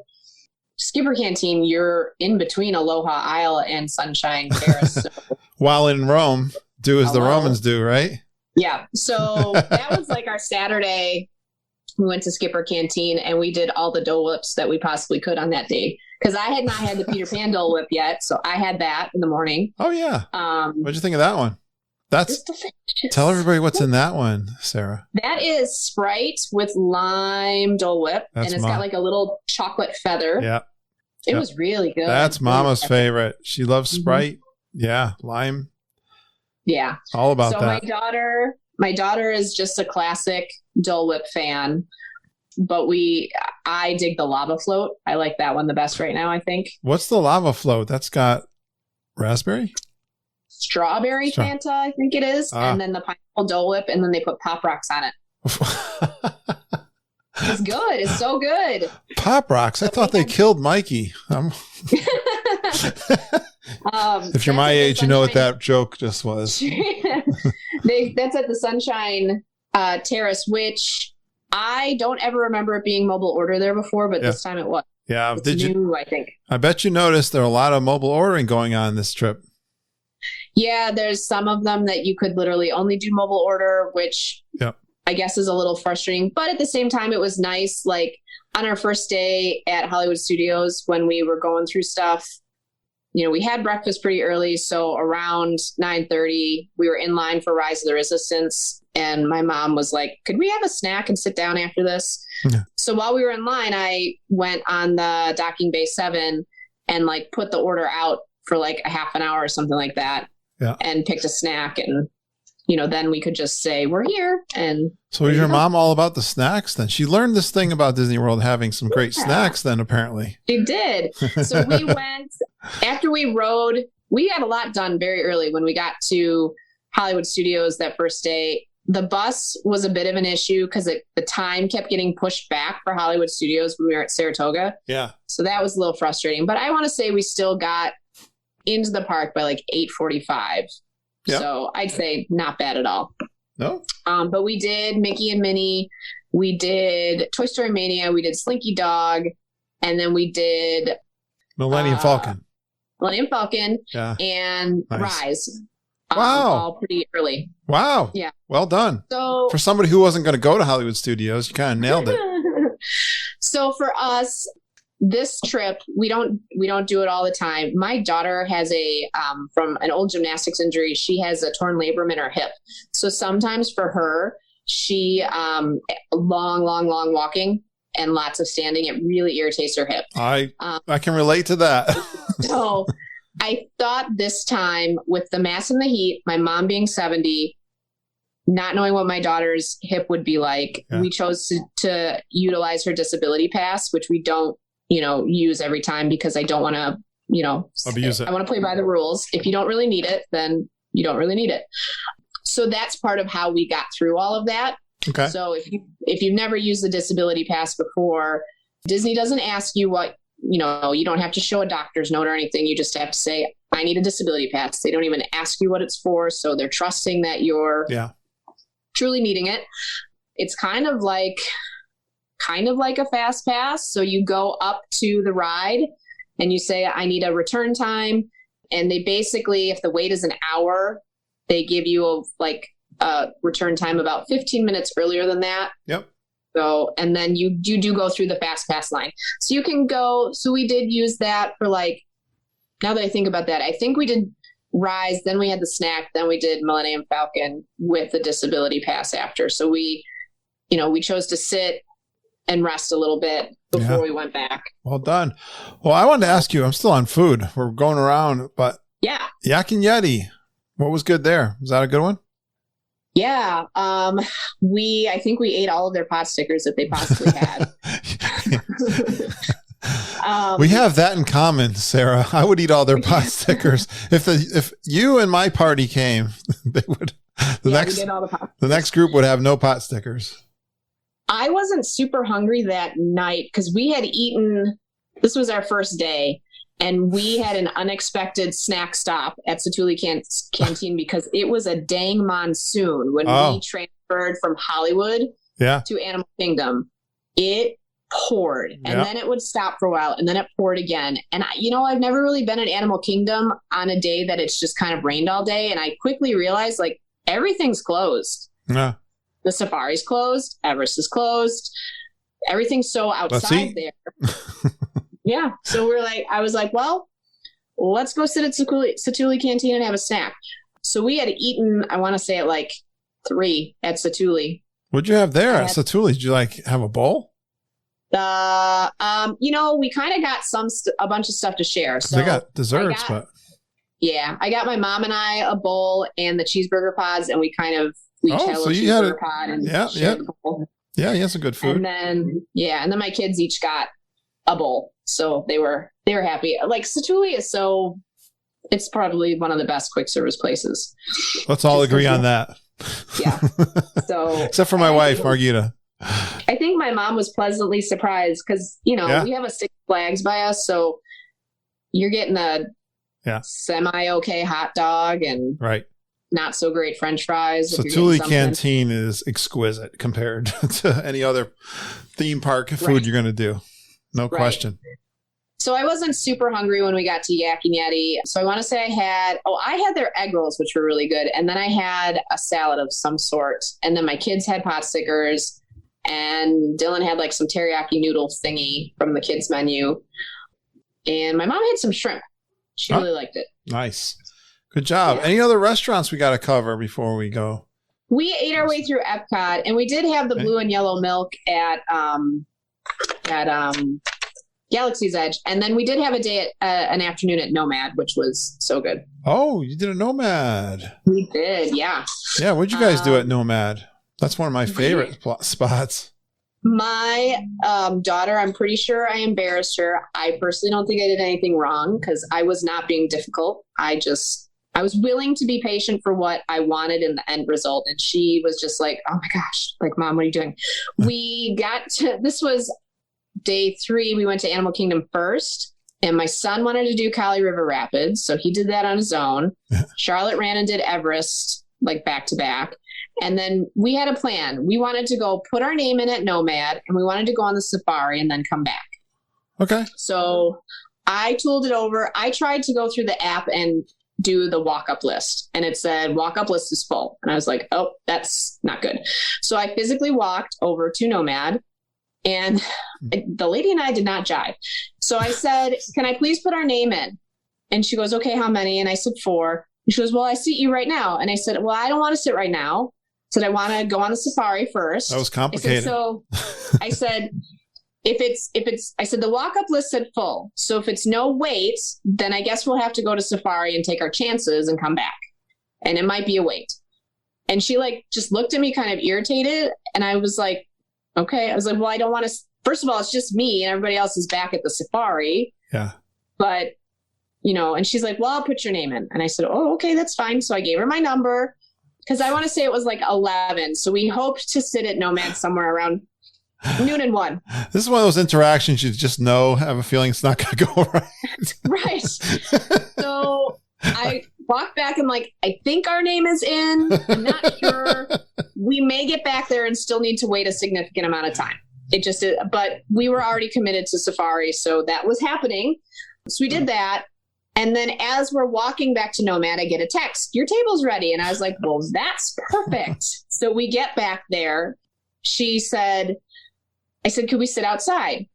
Skipper Canteen, you're in between Aloha Isle and Sunshine Terrace. So. While in Rome, do as the Romans do, right? Yeah. So that was like our Saturday. we went to Skipper Canteen and we did all the Dole Whips that we possibly could on that day. Because I had not had the Peter Pan Dole Whip yet, so I had that in the morning. Oh yeah. What'd you think of that one? That's tell everybody what's in that one, Sarah. That is Sprite with lime Dole Whip, and it's got like a little chocolate feather. Yeah. It was really good. That's Mama's favorite. She loves Sprite. Yeah, lime. Yeah. All about that. So my daughter is just a classic Dole Whip fan, but I dig the lava float. I like that one the best right now, I think. What's the lava float? That's got raspberry? Strawberry Fanta, I think it is. And then the pineapple Dole Whip, and then they put Pop Rocks on it. It's good. It's so good. Pop Rocks? I thought they killed Mikey. If you're my age, you know what that joke just was. That's at the Sunshine Terrace, which I don't ever remember it being mobile order there before, but this time it was. Yeah. It's new, I think. I bet you noticed there are a lot of mobile ordering going on this trip. Yeah, there's some of them that you could literally only do mobile order, which I guess is a little frustrating. But at the same time, it was nice. Like on our first day at Hollywood Studios, when we were going through stuff, we had breakfast pretty early. So around 9:30, we were in line for Rise of the Resistance. And my mom was like, could we have a snack and sit down after this? Yeah. So while we were in line, I went on the docking bay 7 and like put the order out for like a half an hour or something like that. Yeah. And picked a snack, and then we could just say we're here. And so is your mom all about the snacks then? She learned this thing about Disney World having some great snacks then, apparently. She did. So we went after we rode. We had a lot done very early when we got to Hollywood Studios that first day. The bus was a bit of an issue because the time kept getting pushed back for Hollywood Studios when we were at Saratoga. Yeah. So that was a little frustrating, but I want to say we still got into the park by like 8:45. Yep. So I'd say not bad at all. No. But we did Mickey and Minnie. We did Toy Story Mania. We did Slinky Dog. And then we did Millennium Falcon. Yeah. And Rise. Wow. All pretty early. Wow. Yeah. Well done. So for somebody who wasn't going to go to Hollywood Studios, you kind of nailed it. So for us, this trip, we don't do it all the time. My daughter has from an old gymnastics injury, she has a torn labrum in her hip. So sometimes for her, she, long walking and lots of standing, it really irritates her hip. I can relate to that. So I thought this time with the mass and the heat, my mom being 70, not knowing what my daughter's hip would be like, we chose to utilize her disability pass, which we don't, use every time because I don't want to, abuse it. I want to play by the rules. If you don't really need it, then you don't really need it. So that's part of how we got through all of that. Okay. So if you've never used the disability pass before, Disney doesn't ask you what, you don't have to show a doctor's note or anything. You just have to say, I need a disability pass. They don't even ask you what it's for. So they're trusting that you're truly needing it. It's kind of like a fast pass. So you go up to the ride and you say, I need a return time. And they basically, if the wait is an hour, they give you a return time about 15 minutes earlier than that. Yep. So, and then you do go through the fast pass line. So you can go, so we did use that for now that I think about that, I think we did Rise, then we had the snack, then we did Millennium Falcon with the disability pass after. So we chose to sit and rest a little bit before we went back. Well done. Well, I wanted to ask you, I'm still on food. We're going around, but Yak and Yeti, what was good there? Was that a good one? Yeah. I think we ate all of their pot stickers that they possibly had. We have that in common, Sarah. I would eat all their pot stickers. If you and my party came, they would. The next group would have no pot stickers. I wasn't super hungry that night because we had eaten. This was our first day, and we had an unexpected snack stop at Satuli Canteen because it was a dang monsoon when we transferred from Hollywood to Animal Kingdom. It poured, and then it would stop for a while, and then it poured again. And I've never really been at Animal Kingdom on a day that it's just kind of rained all day, and I quickly realized everything's closed. Yeah. the safari's closed. Everest is closed. Everything's so outside there. Yeah. So I was like, well, let's go sit at Satuli Canteen and have a snack. So we had eaten, I want to say at like 3 at Satuli. What'd you have there at Satuli? Did you have a bowl? We kind of got a bunch of stuff to share. So they got desserts, yeah, I got my mom and I a bowl and the cheeseburger pods, and we each had a little cheeseburger pod and shared the bowl. Yeah, you had some good food. And then my kids each got a bowl, so they were happy. Like Satuli is it's probably one of the best quick service places. Let's all agree on that. Yeah. So except for my wife, Margita. I think my mom was pleasantly surprised because, we have a Six Flags by us. So you're getting a semi-okay hot dog and not so great French fries. Satuli Canteen is exquisite compared to any other theme park food you're going to do. No question. So I wasn't super hungry when we got to Yak and Yeti. So I want to say I had their egg rolls, which were really good. And then I had a salad of some sort. And then my kids had pot stickers. And Dylan had like some teriyaki noodle thingy from the kids menu. And my mom had some shrimp. She really liked it. Nice. Good job. Yeah. Any other restaurants we got to cover before we go? We ate our way through Epcot, and we did have the blue and yellow milk at Galaxy's Edge. And then we did have a day an afternoon at Nomad, which was so good. Oh, you did a Nomad. We did. Yeah. Yeah. What'd you guys do at Nomad? That's one of my favorite spots. My daughter, I'm pretty sure I embarrassed her. I personally don't think I did anything wrong because I was not being difficult. I was willing to be patient for what I wanted in the end result. And she was just like, oh my gosh, like, Mom, what are you doing? This was day 3. We went to Animal Kingdom first. And my son wanted to do Kali River Rapids. So he did that on his own. Charlotte ran and did Everest, like back to back. And then we had a plan. We wanted to go put our name in at Nomad, and we wanted to go on the safari and then come back. Okay. So I tooled it over. I tried to go through the app and do the walk-up list, and it said walk-up list is full. And I was like, oh, that's not good. So I physically walked over to Nomad, and the lady and I did not jive. So I said, can I please put our name in? And she goes, okay, how many? And I said 4. And she goes, well, I seat you right now. And I said, well, I don't want to sit right now. Said I want to go on the safari first. That was complicated. I said, I said the walk-up list said full. So if it's no wait, then I guess we'll have to go to safari and take our chances and come back. And it might be a wait. And she just looked at me kind of irritated. And I was like, okay. I was like, well, I don't want to, first of all, it's just me and everybody else is back at the safari. Yeah. But, and she's like, well, I'll put your name in. And I said, oh, okay, that's fine. So I gave her my number. Because I want to say it was like 11. So we hoped to sit at Nomad somewhere around noon and 1. This is one of those interactions you just have a feeling it's not going to go right. Right. So I walked back and I think our name is in. I'm not sure. We may get back there and still need to wait a significant amount of time. It just is. But we were already committed to safari. So that was happening. So we did that. And then as we're walking back to Nomad, I get a text, your table's ready. And I was like, well, that's perfect. So we get back there. I said, could we sit outside?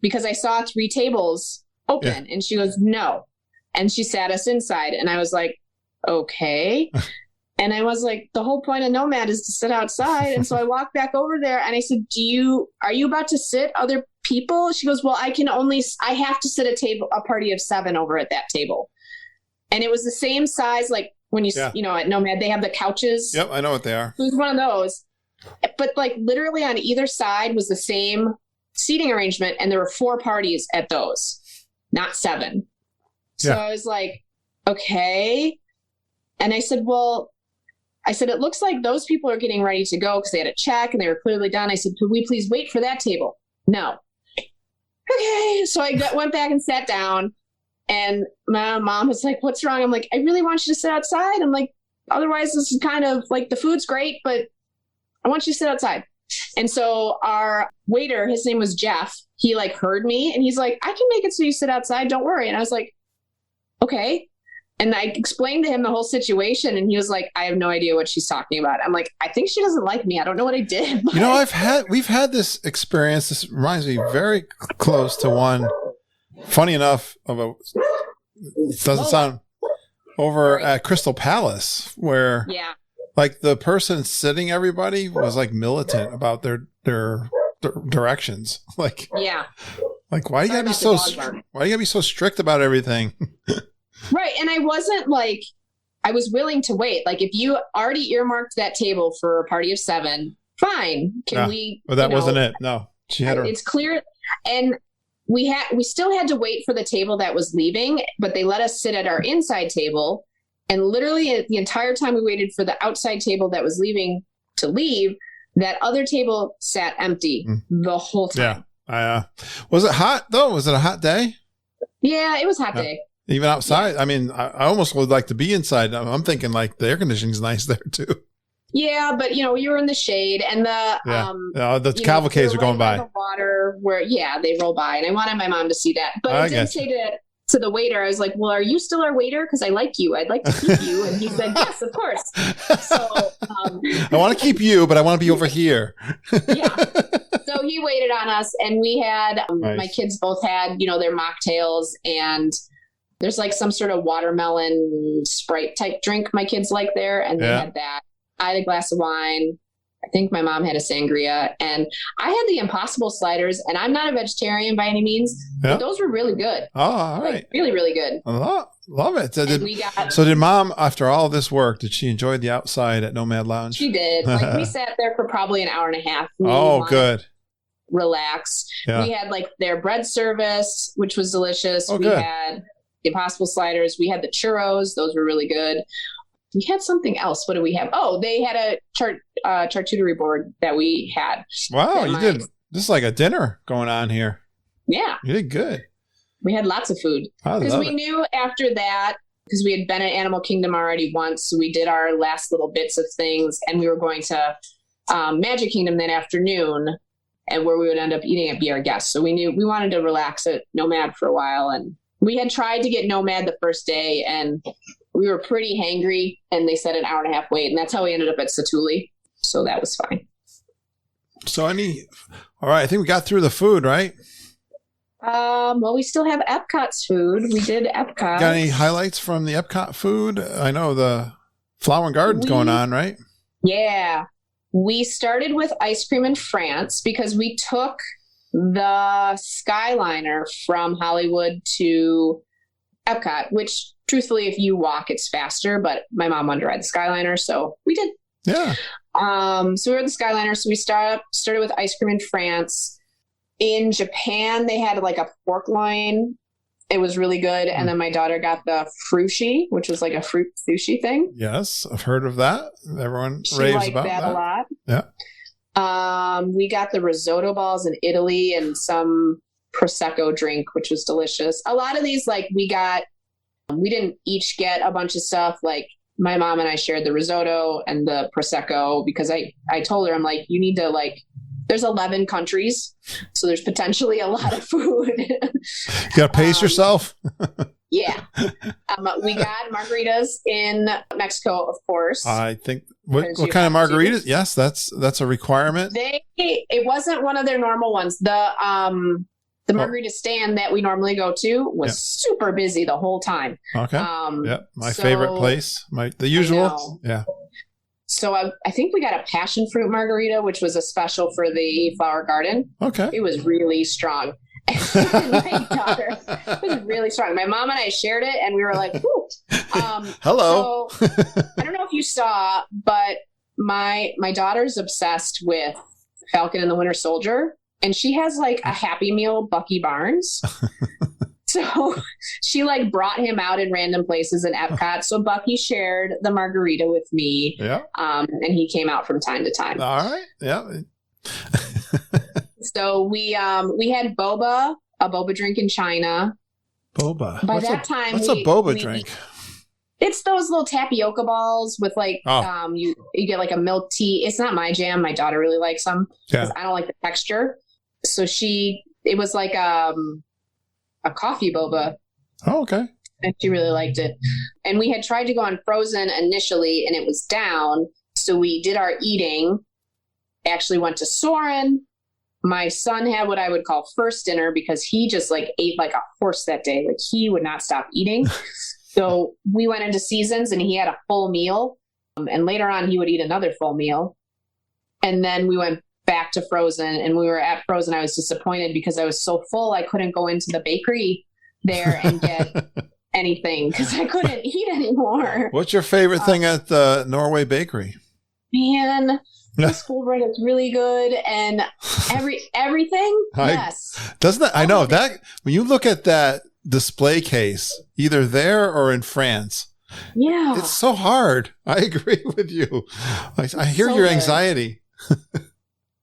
Because I saw 3 tables open. Yeah. And she goes, no. And she sat us inside. And I was like, okay. And I was like, the whole point of Nomad is to sit outside. And so I walked back over there and I said, are you about to sit other people? She goes, well, I have to sit a party of 7 over at that table. And it was the same size, like when at Nomad, they have the couches. Yep. I know what they are. It was one of those, but literally on either side was the same seating arrangement. And there were 4 parties at those, not 7. So I was like, okay. And I said, it looks like those people are getting ready to go because they had a check and they were clearly done. I said, could we please wait for that table? No. Okay. So I went back and sat down and my mom was like, what's wrong? I'm like, I really want you to sit outside. I'm like, otherwise this is kind of like the food's great, but I want you to sit outside. And so our waiter, his name was Jeff. He heard me and he's like, I can make it so you sit outside. Don't worry. And I was like, okay. And I explained to him the whole situation, and he was like, I have no idea what she's talking about. I'm like, I think she doesn't like me. I don't know what I did. But... You know, we've had this experience. This reminds me very close to one, funny enough, it doesn't sound, over at Crystal Palace, where like the person sitting everybody was like militant about their directions. Like, like why you gotta be so strict about everything? Right. And I wasn't like, I was willing to wait. Like, if you already earmarked that table for a party of 7, fine. Can we? But that wasn't it. No, she had her. It's clear. And we still had to wait for the table that was leaving, but they let us sit at our inside table. And literally the entire time we waited for the outside table that was leaving to leave, that other table sat empty the whole time. Yeah. Was it hot though? Was it a hot day? Yeah, it was a hot day. Even outside. Yeah. I mean, I almost would like to be inside. I'm thinking like the air conditioning's nice there too. Yeah, but you were in the shade, and the cavalcades are going by. The water where they roll by, and I wanted my mom to see that. But I did say to the waiter, I was like, "Well, are you still our waiter? Because I like you. I'd like to keep you." And he said, "Yes, of course." So I want to keep you, but I want to be over here. Yeah. So he waited on us, and we had my kids both had their mocktails, and there's like some sort of watermelon Sprite type drink my kids like there, and they had that. I had a glass of wine. I think my mom had a sangria, and I had the Impossible sliders, and I'm not a vegetarian by any means, but those were really good. Oh, all right. Like, really, really good. Love it. So did mom, after all this work, did she enjoy the outside at Nomad Lounge? She did. Like, we sat there for probably an hour and a half. Good. Relax. Yeah. We had like their bread service, which was delicious. We had the Impossible sliders. We had the churros. Those were really good. We had something else. What do we have? Oh, they had a charcuterie board that we had. Wow, you did. This is like a dinner going on here. Yeah. You did good. We had lots of food. Because we knew after that, because we had been at Animal Kingdom already once, so we did our last little bits of things, and we were going to Magic Kingdom that afternoon, and where we would end up eating and be our guests. So we knew we wanted to relax at Nomad for a while, and we had tried to get Nomad the first day, and we were pretty hangry, and they said an hour and a half wait, and that's how we ended up at Satuli. So that was fine. So all right, I think we got through the food, right? Well, we still have Epcot's food. We did Epcot. Got any highlights from the Epcot food? I know the Flower and Garden's going on, right? Yeah. We started with ice cream in France because we took the Skyliner from Hollywood to Epcot, which truthfully, if you walk, it's faster, but my mom wanted to ride the Skyliner, so we did. Yeah. So we were the Skyliner. So we started with ice cream in France. In Japan, they had like a pork loin. It was really good. And then my daughter got the frushi, which was like a fruit sushi thing. Yes, I've heard of that. Everyone she raves liked about that a lot. Yeah. We got the risotto balls in Italy and some Prosecco drink, which was delicious. A lot of these, like we didn't each get a bunch of stuff. Like my mom and I shared the risotto and the Prosecco because I told her, I'm like, you need to there's 11 countries, so there's potentially a lot of food. You got to pace yourself. Yeah. We got margaritas in Mexico, of course. I think what kind of margaritas? Yes, that's a requirement. It wasn't one of their normal ones. The margarita stand that we normally go to was super busy the whole time. Okay. My favorite place. The usual. Yeah. So I think we got a passion fruit margarita, which was a special for the Flower Garden. Okay. It was really strong. My daughter, it was really strong. My mom and I shared it, and we were like, "Whoo!" Hello. So, I don't know if you saw, but my daughter's obsessed with Falcon and the Winter Soldier, and she has like a Happy Meal Bucky Barnes. So she brought him out in random places in Epcot. So Bucky shared the margarita with me. Yeah. And he came out from time to time. All right. Yeah. So we had boba, a boba drink in China. Boba. What's a boba drink? It's those little tapioca balls with you get like a milk tea. It's not my jam. My daughter really likes them. Yeah. I don't like the texture. So it was like a coffee boba. Oh, okay. And she really liked it. And we had tried to go on Frozen initially, and it was down. So we did our eating, actually went to Soarin'. My son had what I would call first dinner because he just like ate like a horse that day. Like he would not stop eating. So we went into Seasons and he had a full meal. And later on, he would eat another full meal. And then we went back to Frozen, and we were at Frozen. I was disappointed because I was so full. I couldn't go into the bakery there and get anything because I couldn't eat anymore. What's your favorite thing at the Norway Bakery? Man, the school bread is really good, and everything. Yes, doesn't it? I know that when you look at that display case, either there or in France, yeah, it's so hard. I agree with you. I hear your anxiety.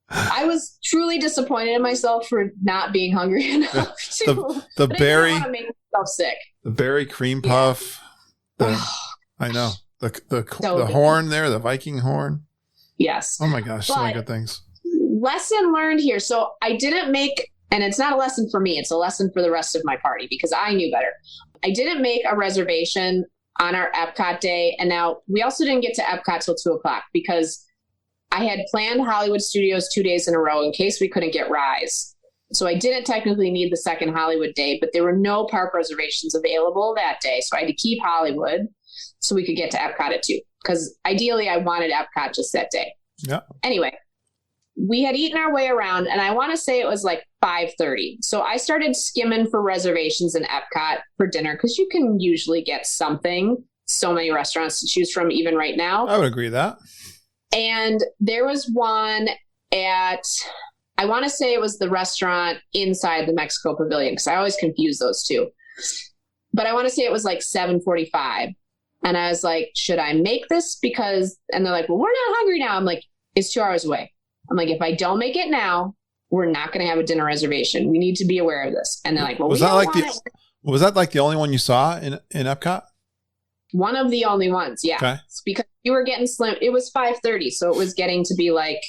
I was truly disappointed in myself for not being hungry enough the berry. I didn't want to make myself sick. The berry cream puff. I know the horn there, the Viking horn. Yes. Oh my gosh, so many good things. Lesson learned here. So I didn't make, and it's not a lesson for me, it's a lesson for the rest of my party because I knew better. I didn't make a reservation on our Epcot day. And now we also didn't get to Epcot till 2:00 because I had planned Hollywood Studios 2 days in a row in case we couldn't get Rise. So I didn't technically need the second Hollywood day, but there were no park reservations available that day. So I had to keep Hollywood so we could get to Epcot at 2. Because ideally I wanted Epcot just that day. Yeah. Anyway, we had eaten our way around, and I want to say it was like 5:30. So I started skimming for reservations in Epcot for dinner because you can usually get something. So many restaurants to choose from even right now. I would agree with that. And there was one at, I want to say it was the restaurant inside the Mexico Pavilion because I always confuse those two. But I want to say it was like 7:45. And I was like, should I make this? Because, and they're like, well, we're not hungry now. I'm like, it's 2 hours away. I'm like, if I don't make it now, we're not going to have a dinner reservation. We need to be aware of this. And they're like, well, was that like the only one you saw in Epcot? One of the only ones. Yeah. Okay. It's because you were getting slim. It was 5:30. So it was getting to be like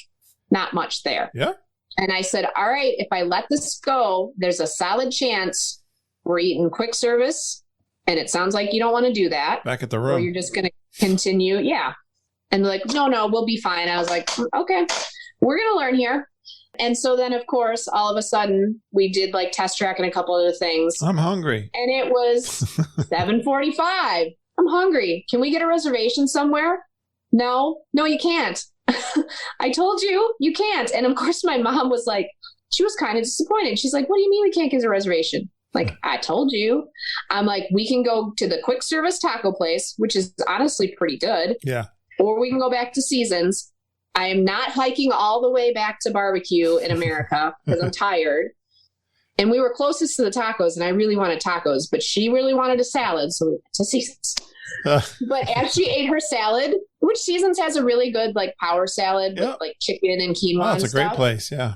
not much there. Yeah. And I said, all right, if I let this go, there's a solid chance we're eating quick service. And it sounds like you don't want to do that. Back at the room. Or you're just going to continue. Yeah. And they're like, no, we'll be fine. I was like, okay, we're going to learn here. And so then, of course, all of a sudden, we did like test track and a couple other things. I'm hungry. And it was 7:45. I'm hungry. Can we get a reservation somewhere? No, you can't. I told you can't. And of course, my mom was like, she was kind of disappointed. She's like, what do you mean we can't get a reservation? Like, I told you. I'm like, we can go to the quick service taco place, which is honestly pretty good. Yeah. Or we can go back to Seasons. I am not hiking all the way back to barbecue in America because I'm tired. And we were closest to the tacos, and I really wanted tacos, but she really wanted a salad, so we went to Seasons. But as she ate her salad, which Seasons has a really good like power salad with like chicken and quinoa. Oh, it's a great place. Yeah.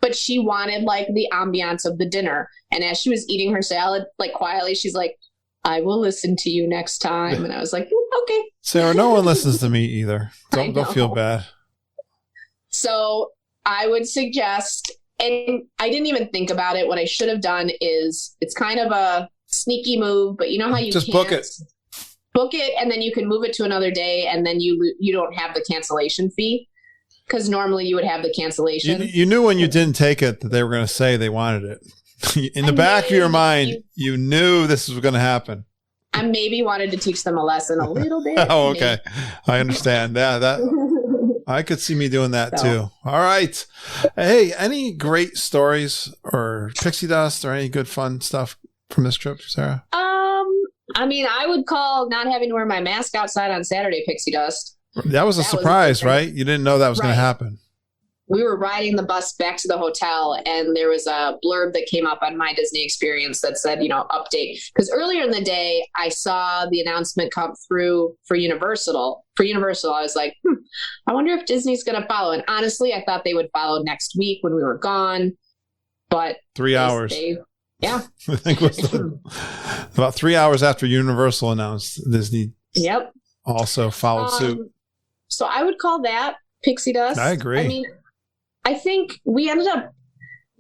But she wanted like the ambiance of the dinner. And as she was eating her salad, like quietly, she's like, I will listen to you next time. And I was like, okay. Sarah, no one listens to me either. Don't feel bad. So I would suggest, and I didn't even think about it. What I should have done is, it's kind of a sneaky move, but you know how you just book it. Book it, and then you can move it to another day, and then you don't have the cancellation fee. Because normally you would have the cancellation. You knew when you didn't take it that they were going to say they wanted it. In the back of your mind, you knew this was going to happen. I maybe wanted to teach them a lesson a little bit. Oh, okay. I understand. Yeah, that I could see me doing that too. All right. Hey, any great stories or pixie dust or any good fun stuff from this trip, Sarah? I mean, I would call not having to wear my mask outside on Saturday pixie dust. That was a surprise, right? You didn't know that was going to happen. We were riding the bus back to the hotel, and there was a blurb that came up on My Disney Experience that said, update. Because earlier in the day, I saw the announcement come through for Universal. I was like, I wonder if Disney's going to follow. And honestly, I thought they would follow next week when we were gone. But 3 hours. Yeah. I think it was about 3 hours after Universal announced, Disney also followed suit. So I would call that pixie dust. I agree. I mean, I think we ended up,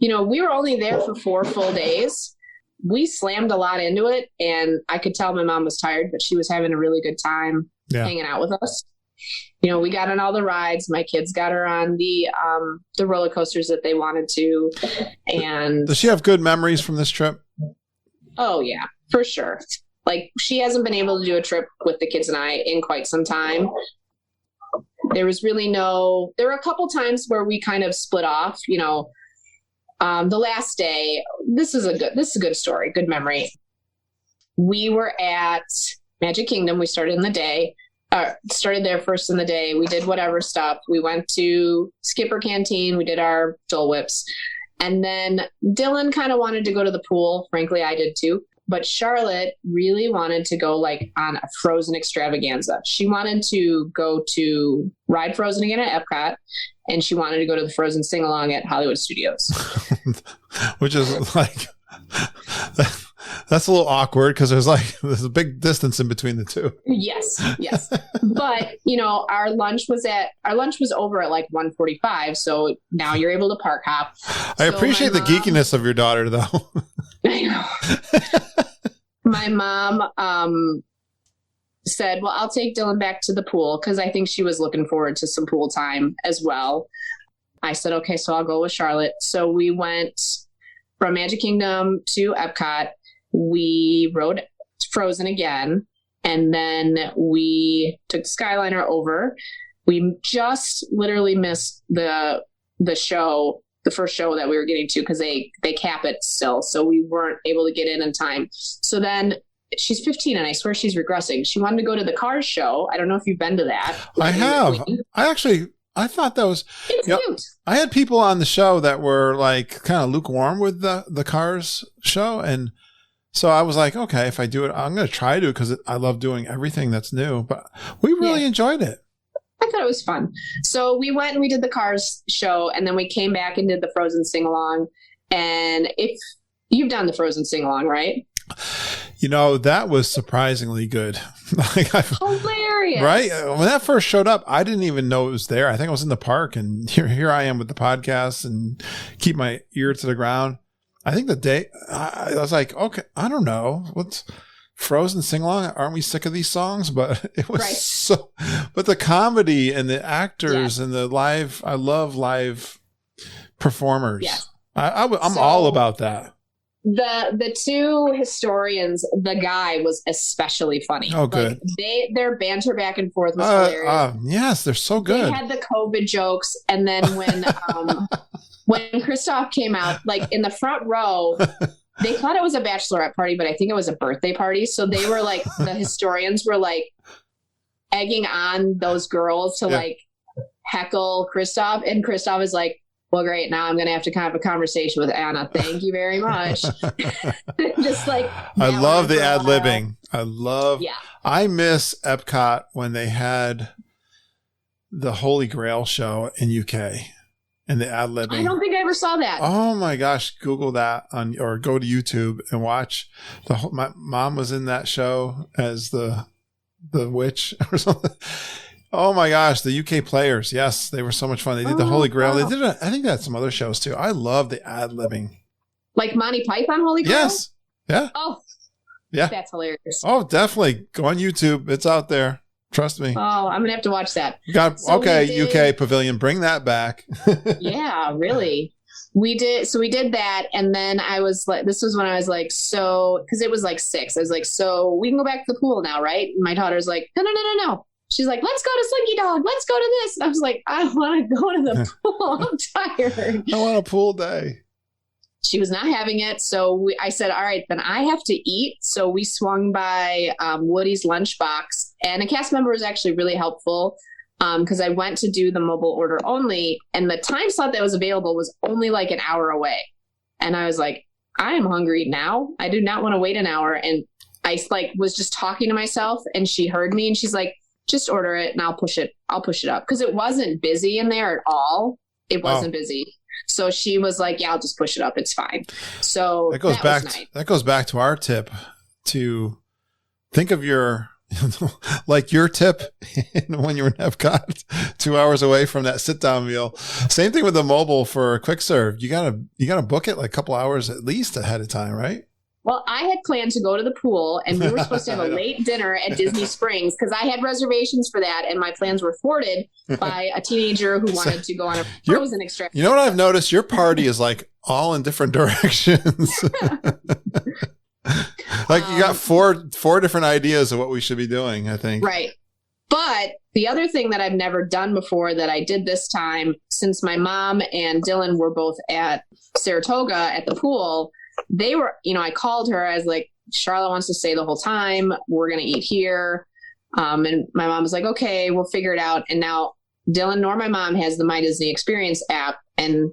we were only there for 4 full days. we slammed a lot into it, and I could tell my mom was tired, but she was having a really good time hanging out with us. You know, we got on all the rides. My kids got her on the roller coasters that they wanted to. And does she have good memories from this trip? Oh yeah, for sure. Like, she hasn't been able to do a trip with the kids and I in quite some time. There were a couple times where we kind of split off, you know. The last day, this is a good story, good memory. We were at Magic Kingdom. We started there first in the day. We did whatever stuff. We went to Skipper Canteen. We did our Dole Whips. And then Dylan kind of wanted to go to the pool. Frankly, I did too. But Charlotte really wanted to go like on a Frozen extravaganza. She wanted to go to ride Frozen again at Epcot, and she wanted to go to the Frozen sing-along at Hollywood Studios. Which is like, that's a little awkward because there's a big distance in between the two. Yes. But, you know, our lunch was over at like 1:45. So now you're able to park hop. I appreciate the geekiness of your daughter, though. I know. My mom said, well, I'll take Dylan back to the pool, because I think she was looking forward to some pool time as well. I said, okay, so I'll go with Charlotte. So we went from Magic Kingdom to Epcot. We rode Frozen again, and then we took the Skyliner over. We just literally missed the show, the first show that we were getting to, because they cap it still. So we weren't able to get in time. So then she's 15, and I swear she's regressing. She wanted to go to the Cars show. I don't know if you've been to that. I have. I thought that was cute. I had people on the show that were like kind of lukewarm with the Cars show. And so I was like, okay, if I do it, I'm going to try to, because I love doing everything that's new. But we really enjoyed it. I thought it was fun. So we went and we did the Cars show, and then we came back and did the Frozen sing-along. And if you've done the Frozen sing-along, right? You know, that was surprisingly good. Hilarious. Right? When that first showed up, I didn't even know it was there. I think I was in the park, and here I am with the podcast and keep my ear to the ground. I think the day I was like, okay, I don't know. What's Frozen sing-along? Aren't we sick of these songs? But it was but the comedy and the actors and the live, I love live performers. Yeah. I'm all about that. The two historians, the guy was especially funny. Oh, good. Like, their banter back and forth was hilarious. Yes, they're so good. They had the COVID jokes, and then when Kristoff came out, like in the front row, they thought it was a bachelorette party, but I think it was a birthday party. So they were like, the historians were like egging on those girls to like heckle Kristoff, and Kristoff is like, well, great. Now I'm going to have to have a conversation with Anna. Thank you very much. Just like, I love the ad-libbing. I miss Epcot when they had the Holy Grail show in UK and the ad-libbing. I don't think I ever saw that. Oh my gosh. Google that or go to YouTube and watch my mom was in that show as the witch or something. Oh my gosh, the UK players. Yes, they were so much fun. They did the Holy Grail. Wow. They did I think they had some other shows too. I love the ad-libbing. Like Monty Python Holy Grail? Yes. Yeah. Oh. Yeah. That's hilarious. Oh, definitely. Go on YouTube. It's out there. Trust me. Oh, I'm going to have to watch that. UK Pavilion, bring that back. Yeah, really. We did that, and then I was like, this was when I was like, so, because it was like 6. I was like, so we can go back to the pool now, right? And my daughter's like, no. She's like, let's go to Slinky Dog. Let's go to this. And I was like, I want to go to the pool. I'm tired. I want a pool day. She was not having it. So I said, all right, then I have to eat. So we swung by Woody's Lunchbox. And a cast member was actually really helpful because I went to do the mobile order only. And the time slot that was available was only like an hour away. And I was like, I am hungry now. I do not want to wait an hour. And I was just talking to myself, and she heard me, and she's like, just order it and I'll push it up. Because it wasn't busy in there at all. It wasn't busy. So she was like, yeah, I'll just push it up. It's fine. So that goes back to our tip to think of your tip when you're in Epcot, 2 hours away from that sit down meal. Same thing with the mobile for quick serve. You gotta book it like a couple hours at least ahead of time, right? Well, I had planned to go to the pool, and we were supposed to have a late dinner at Disney Springs because I had reservations for that, and my plans were thwarted by a teenager who wanted to go on a Frozen extraction. You know what I've noticed? Your party is like all in different directions. Like you got four different ideas of what we should be doing, I think. Right. But the other thing that I've never done before that I did this time, since my mom and Dylan were both at Saratoga at the pool, they were, I called her. I was like, Charlotte wants to stay the whole time. We're going to eat here. And my mom was like, okay, we'll figure it out. And now Dylan nor my mom has the My Disney Experience app. And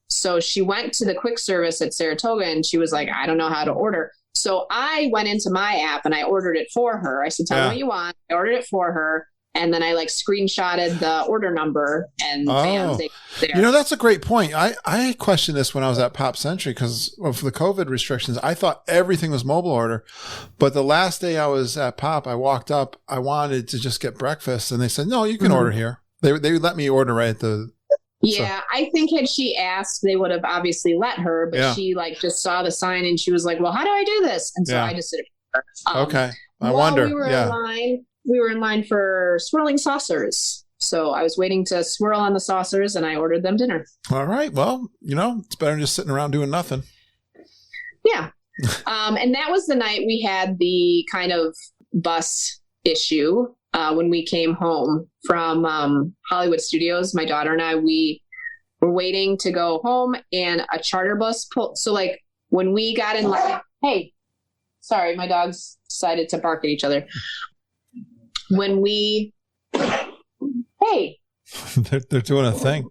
so she went to the quick service at Saratoga and she was like, I don't know how to order. So I went into my app and I ordered it for her. I said, tell me what you want. I ordered it for her. And then I screenshotted the order number and bam, there. That's a great point. I questioned this when I was at Pop Century because of the COVID restrictions. I thought everything was mobile order. But the last day I was at Pop, I walked up, I wanted to just get breakfast. And they said, no, you can order here. They let me order right at the... Yeah, I think had she asked, they would have obviously let her, but she just saw the sign and she was like, well, how do I do this? And so I just did it for her. Okay. I wonder. We were in line for swirling saucers. So I was waiting to swirl on the saucers and I ordered them dinner. All right. Well, it's better than just sitting around doing nothing. Yeah. And that was the night we had the kind of bus issue. When we came home from Hollywood Studios, my daughter and I, we were waiting to go home and a charter bus pulled. So when we got in line, hey, sorry, my dogs decided to bark at each other. Hey, they're doing a thing.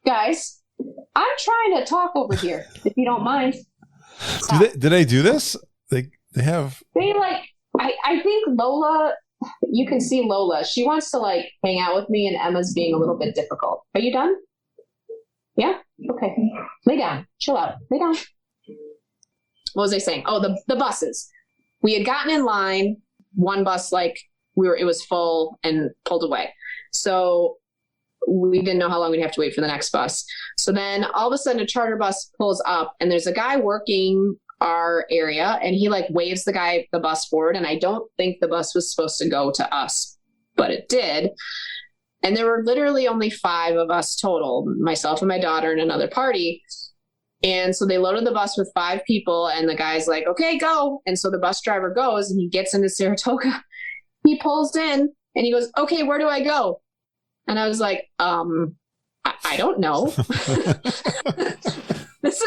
Guys, I'm trying to talk over here, if you don't mind. Do they do this? They have. I think Lola. You can see Lola. She wants to hang out with me and Emma's being a little bit difficult. Are you done? Yeah? Okay. Lay down. Chill out. Lay down. What was I saying? Oh, the buses. We had gotten in line. One bus, it was full and pulled away. So we didn't know how long we'd have to wait for the next bus. So then all of a sudden a charter bus pulls up and there's a guy working our area and he waves the bus forward, and I don't think the bus was supposed to go to us, but it did. And there were literally only 5 of us total, myself and my daughter and another party. And so they loaded the bus with 5 people and the guy's like, okay, go. And so the bus driver goes and he gets into Saratoga. He pulls in and he goes, okay, where do I go? And I was like, I don't know. This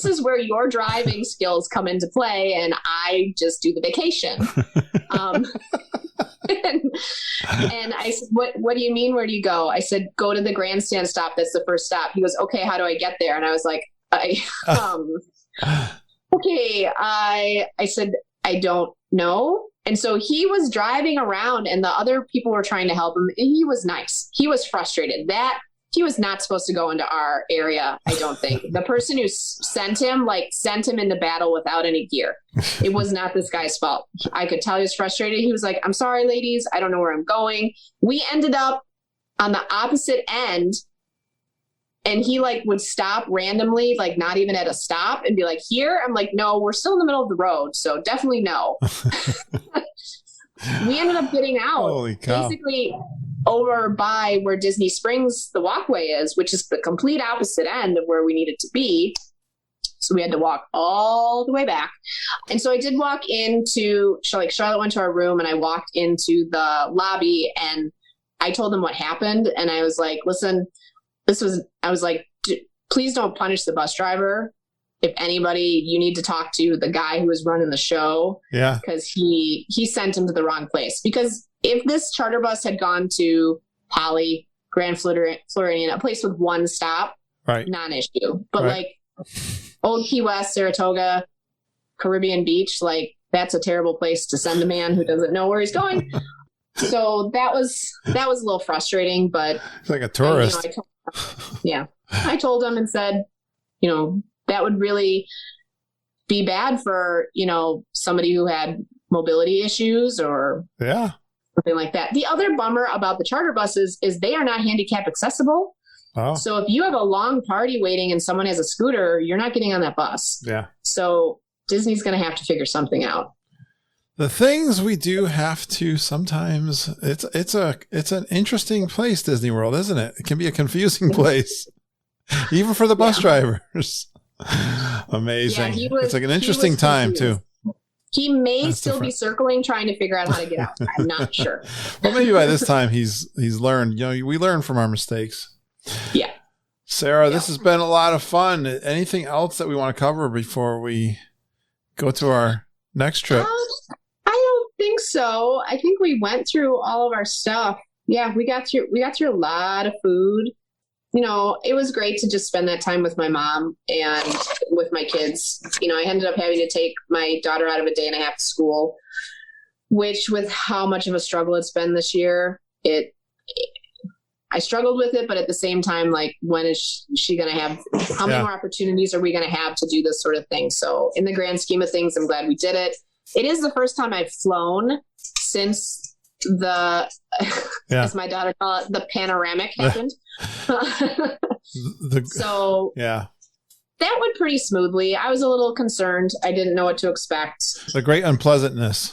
is where your driving skills come into play, and I just do the vacation. And I said, what do you mean? Where do you go? I said, go to the grandstand stop. That's the first stop. He goes, okay, how do I get there? And I was like, okay. I said, I don't know. And so he was driving around and the other people were trying to help him. And he was nice. He was frustrated that he was not supposed to go into our area. I don't think the person who sent him into battle without any gear. It was not this guy's fault. I could tell he was frustrated. He was like, I'm sorry, ladies. I don't know where I'm going. We ended up on the opposite end. And he would stop randomly, not even at a stop, and be like, here? I'm like, no, we're still in the middle of the road. So definitely no. We ended up getting out. Holy cow. Basically over by where Disney Springs, the walkway is, which is the complete opposite end of where we needed to be. So we had to walk all the way back. And so I did walk into, Charlotte went to our room and I walked into the lobby and I told them what happened. And I was like, listen, please don't punish the bus driver. If anybody, you need to talk to the guy who was running the show. Yeah. Because he sent him to the wrong place. Because if this charter bus had gone to Poly, Grand Floridian, a place with one stop, right, non-issue. But Old Key West, Saratoga, Caribbean Beach, that's a terrible place to send a man who doesn't know where he's going. So that was a little frustrating, but it's like a tourist. I told him and said, that would really be bad for, somebody who had mobility issues or something like that. The other bummer about the charter buses is they are not handicap accessible. Oh. So if you have a long party waiting and someone has a scooter, you're not getting on that bus. Yeah. So Disney's going to have to figure something out. The things we do have to sometimes, it's an interesting place, Disney World, isn't it? It can be a confusing place, even for the bus drivers. Amazing. Yeah, it's like an interesting time too. He may still be circling, trying to figure out how to get out. I'm not sure. Well, maybe by this time he's learned. You know, we learn from our mistakes. Yeah. Sarah, this has been a lot of fun. Anything else that we want to cover before we go to our next trip? I don't think so. I think we went through all of our stuff. Yeah, we got through a lot of food. You know, it was great to just spend that time with my mom and with my kids. You know, I ended up having to take my daughter out of a day and a half to school, which with how much of a struggle it's been this year, I struggled with it, but at the same time, like, when is she going to have, how many more opportunities are we going to have to do this sort of thing? So in the grand scheme of things, I'm glad we did it. It is the first time I've flown since as my daughter call it, the panoramic happened. So that went pretty smoothly. I was a little concerned. I didn't know what to expect. The great unpleasantness.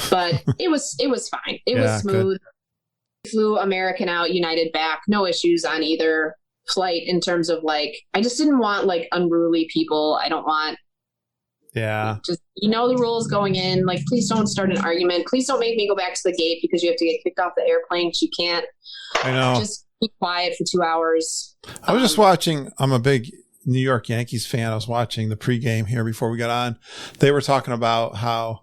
But it was fine. It was smooth. Good. Flew American out, United back. No issues on either flight in terms of, like, I just didn't want, like, unruly people. I don't want just, you know, the rules going in, like, please don't start an argument. Please don't make me go back to the gate because you have to get kicked off the airplane. You can't. I know. Just be quiet for 2 hours. I was just watching. I'm a big New York Yankees fan. I was watching the pregame here before we got on. They were talking about how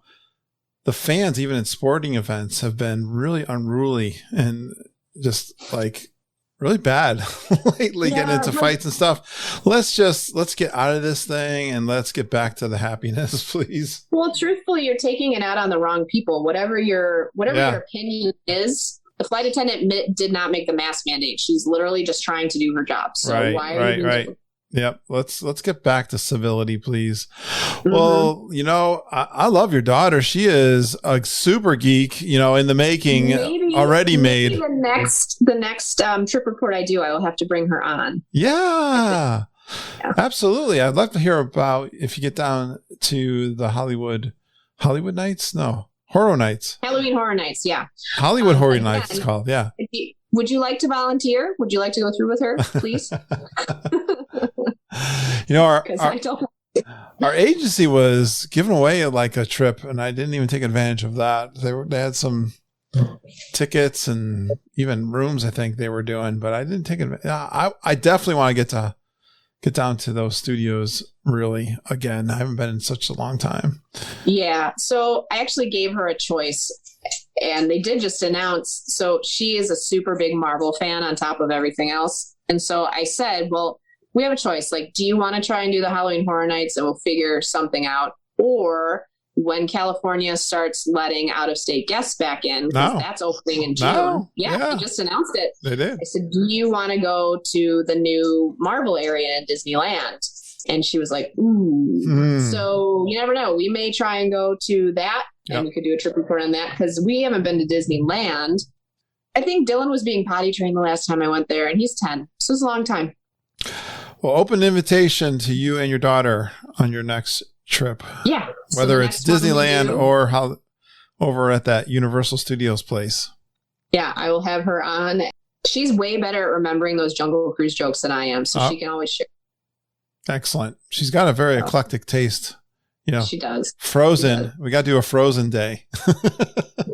the fans, even in sporting events, have been really unruly and just, like, really bad lately, getting into fights and stuff. Let's get out of this thing and let's get back to the happiness, please. Well, truthfully, you're taking it out on the wrong people. Whatever your opinion is, the flight attendant did not make the mask mandate. She's literally just trying to do her job. So why are you right. Yep. Let's get back to civility, please. Mm-hmm. Well, you know, I love your daughter. She is a super geek, you know, in the making, already made. The next trip report I do, I will have to bring her on. Yeah, absolutely. I'd love to hear about if you get down to the Hollywood Nights. No, Horror Nights. Halloween Horror Nights. Yeah. Hollywood Horror Nights it's called. Yeah. Would you like to volunteer? Would you like to go through with her, please? You know, our agency was giving away like a trip, and I didn't even take advantage of that. They had some tickets and even rooms, I think they were doing, but I didn't take it. I definitely want to get down to those studios really again. I haven't been in such a long time. Yeah. So I actually gave her a choice, and they did just announce. So she is a super big Marvel fan on top of everything else. And so I said, well, we have a choice. Like, do you want to try and do the Halloween Horror Nights and we'll figure something out? Or when California starts letting out-of-state guests back in, because that's opening in June. They just announced it. They did. I said, do you want to go to the new Marvel area in Disneyland? And she was like, ooh. So you never know. We may try and go to that, and we could do a trip report on that, because we haven't been to Disneyland. I think Dylan was being potty trained the last time I went there, and he's 10. So it's a long time. Well, open invitation to you and your daughter on your next trip. Yeah. Whether it's Disneyland or over at that Universal Studios place. Yeah, I will have her on. She's way better at remembering those Jungle Cruise jokes than I am, so she can always share. Excellent. She's got a very eclectic taste. You know, she does. Frozen. We got to do a Frozen day.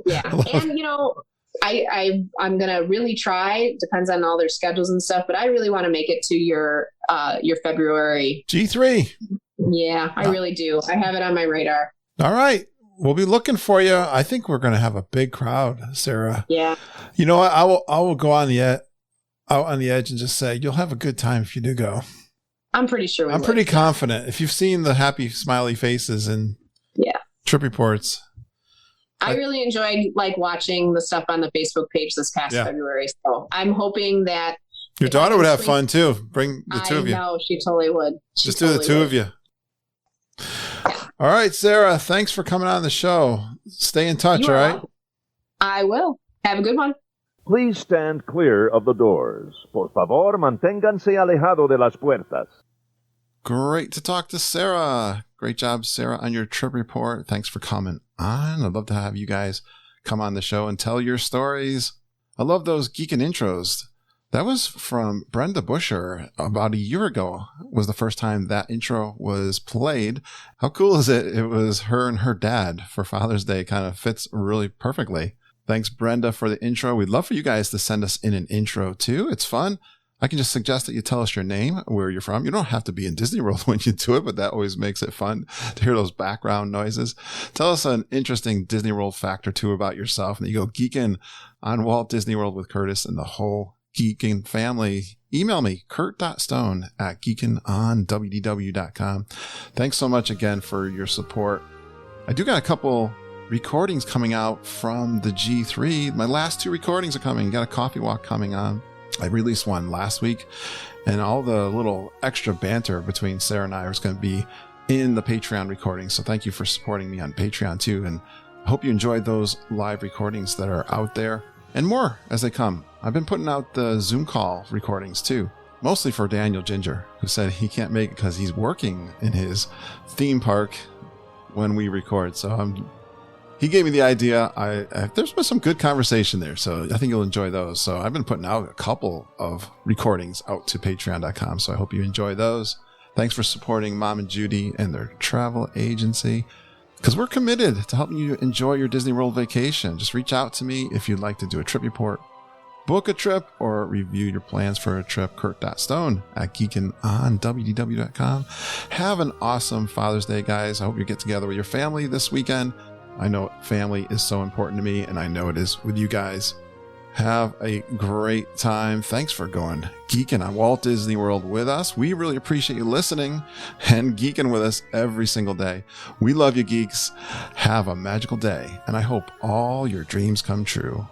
Yeah. And, you know, I'm going to really try, depends on all their schedules and stuff, but I really want to make it to your February. G3. Yeah, I really do. I have it on my radar. All right. We'll be looking for you. I think we're going to have a big crowd, Sarah. Yeah. You know what? I will go on the edge and just say, you'll have a good time if you do go. I'm pretty sure I'm pretty confident. If you've seen the happy, smiley faces and trip reports. I really enjoyed watching the stuff on the Facebook page this past February. So I'm hoping that your daughter would have fun too. Bring the two of you. I know, she totally would. Just do the two of you. All right, Sarah, thanks for coming on the show. Stay in touch, all right? I will. Have a good one. Please stand clear of the doors. Por favor, manténganse alejado de las puertas. Great to talk to Sarah. Great job, Sarah, on your trip report. Thanks for coming on. I'd love to have you guys come on the show and tell your stories. I love those geekin' intros. That was from Brenda Busher about a year ago was the first time that intro was played. How cool is it? It was her and her dad for Father's Day. Kind of fits really perfectly. Thanks, Brenda, for the intro. We'd love for you guys to send us in an intro too. It's fun. I can just suggest that you tell us your name, where you're from. You don't have to be in Disney World when you do it, but that always makes it fun to hear those background noises. Tell us an interesting Disney World fact or two about yourself, and then you go geeking on Walt Disney World with Curtis and the whole Geekin family. Email me, kurt.stone@geekinonwdw.com. Thanks so much again for your support. I do got a couple recordings coming out from the G3. My last 2 recordings are coming. Got a coffee walk coming on. I released one last week, and all the little extra banter between Sarah and I is going to be in the Patreon recording. So thank you for supporting me on Patreon too. And I hope you enjoyed those live recordings that are out there, and more as they come. I've been putting out the Zoom call recordings too, mostly for Daniel Ginger, who said he can't make it because he's working in his theme park when we record. So he gave me the idea. There's been some good conversation there, so I think you'll enjoy those. So I've been putting out a couple of recordings out to patreon.com, so I hope you enjoy those. Thanks for supporting Mom and Judy and their travel agency, because we're committed to helping you enjoy your Disney World vacation. Just reach out to me if you'd like to do a trip report, book a trip, or review your plans for a trip. kurt.stone@geekinonwdw.com. Have an awesome Father's Day, guys. I hope you get together with your family this weekend. I know family is so important to me, and I know it is with you guys. Have a great time. Thanks for going geeking on Walt Disney World with us. We really appreciate you listening and geeking with us every single day. We love you, geeks. Have a magical day, and I hope all your dreams come true.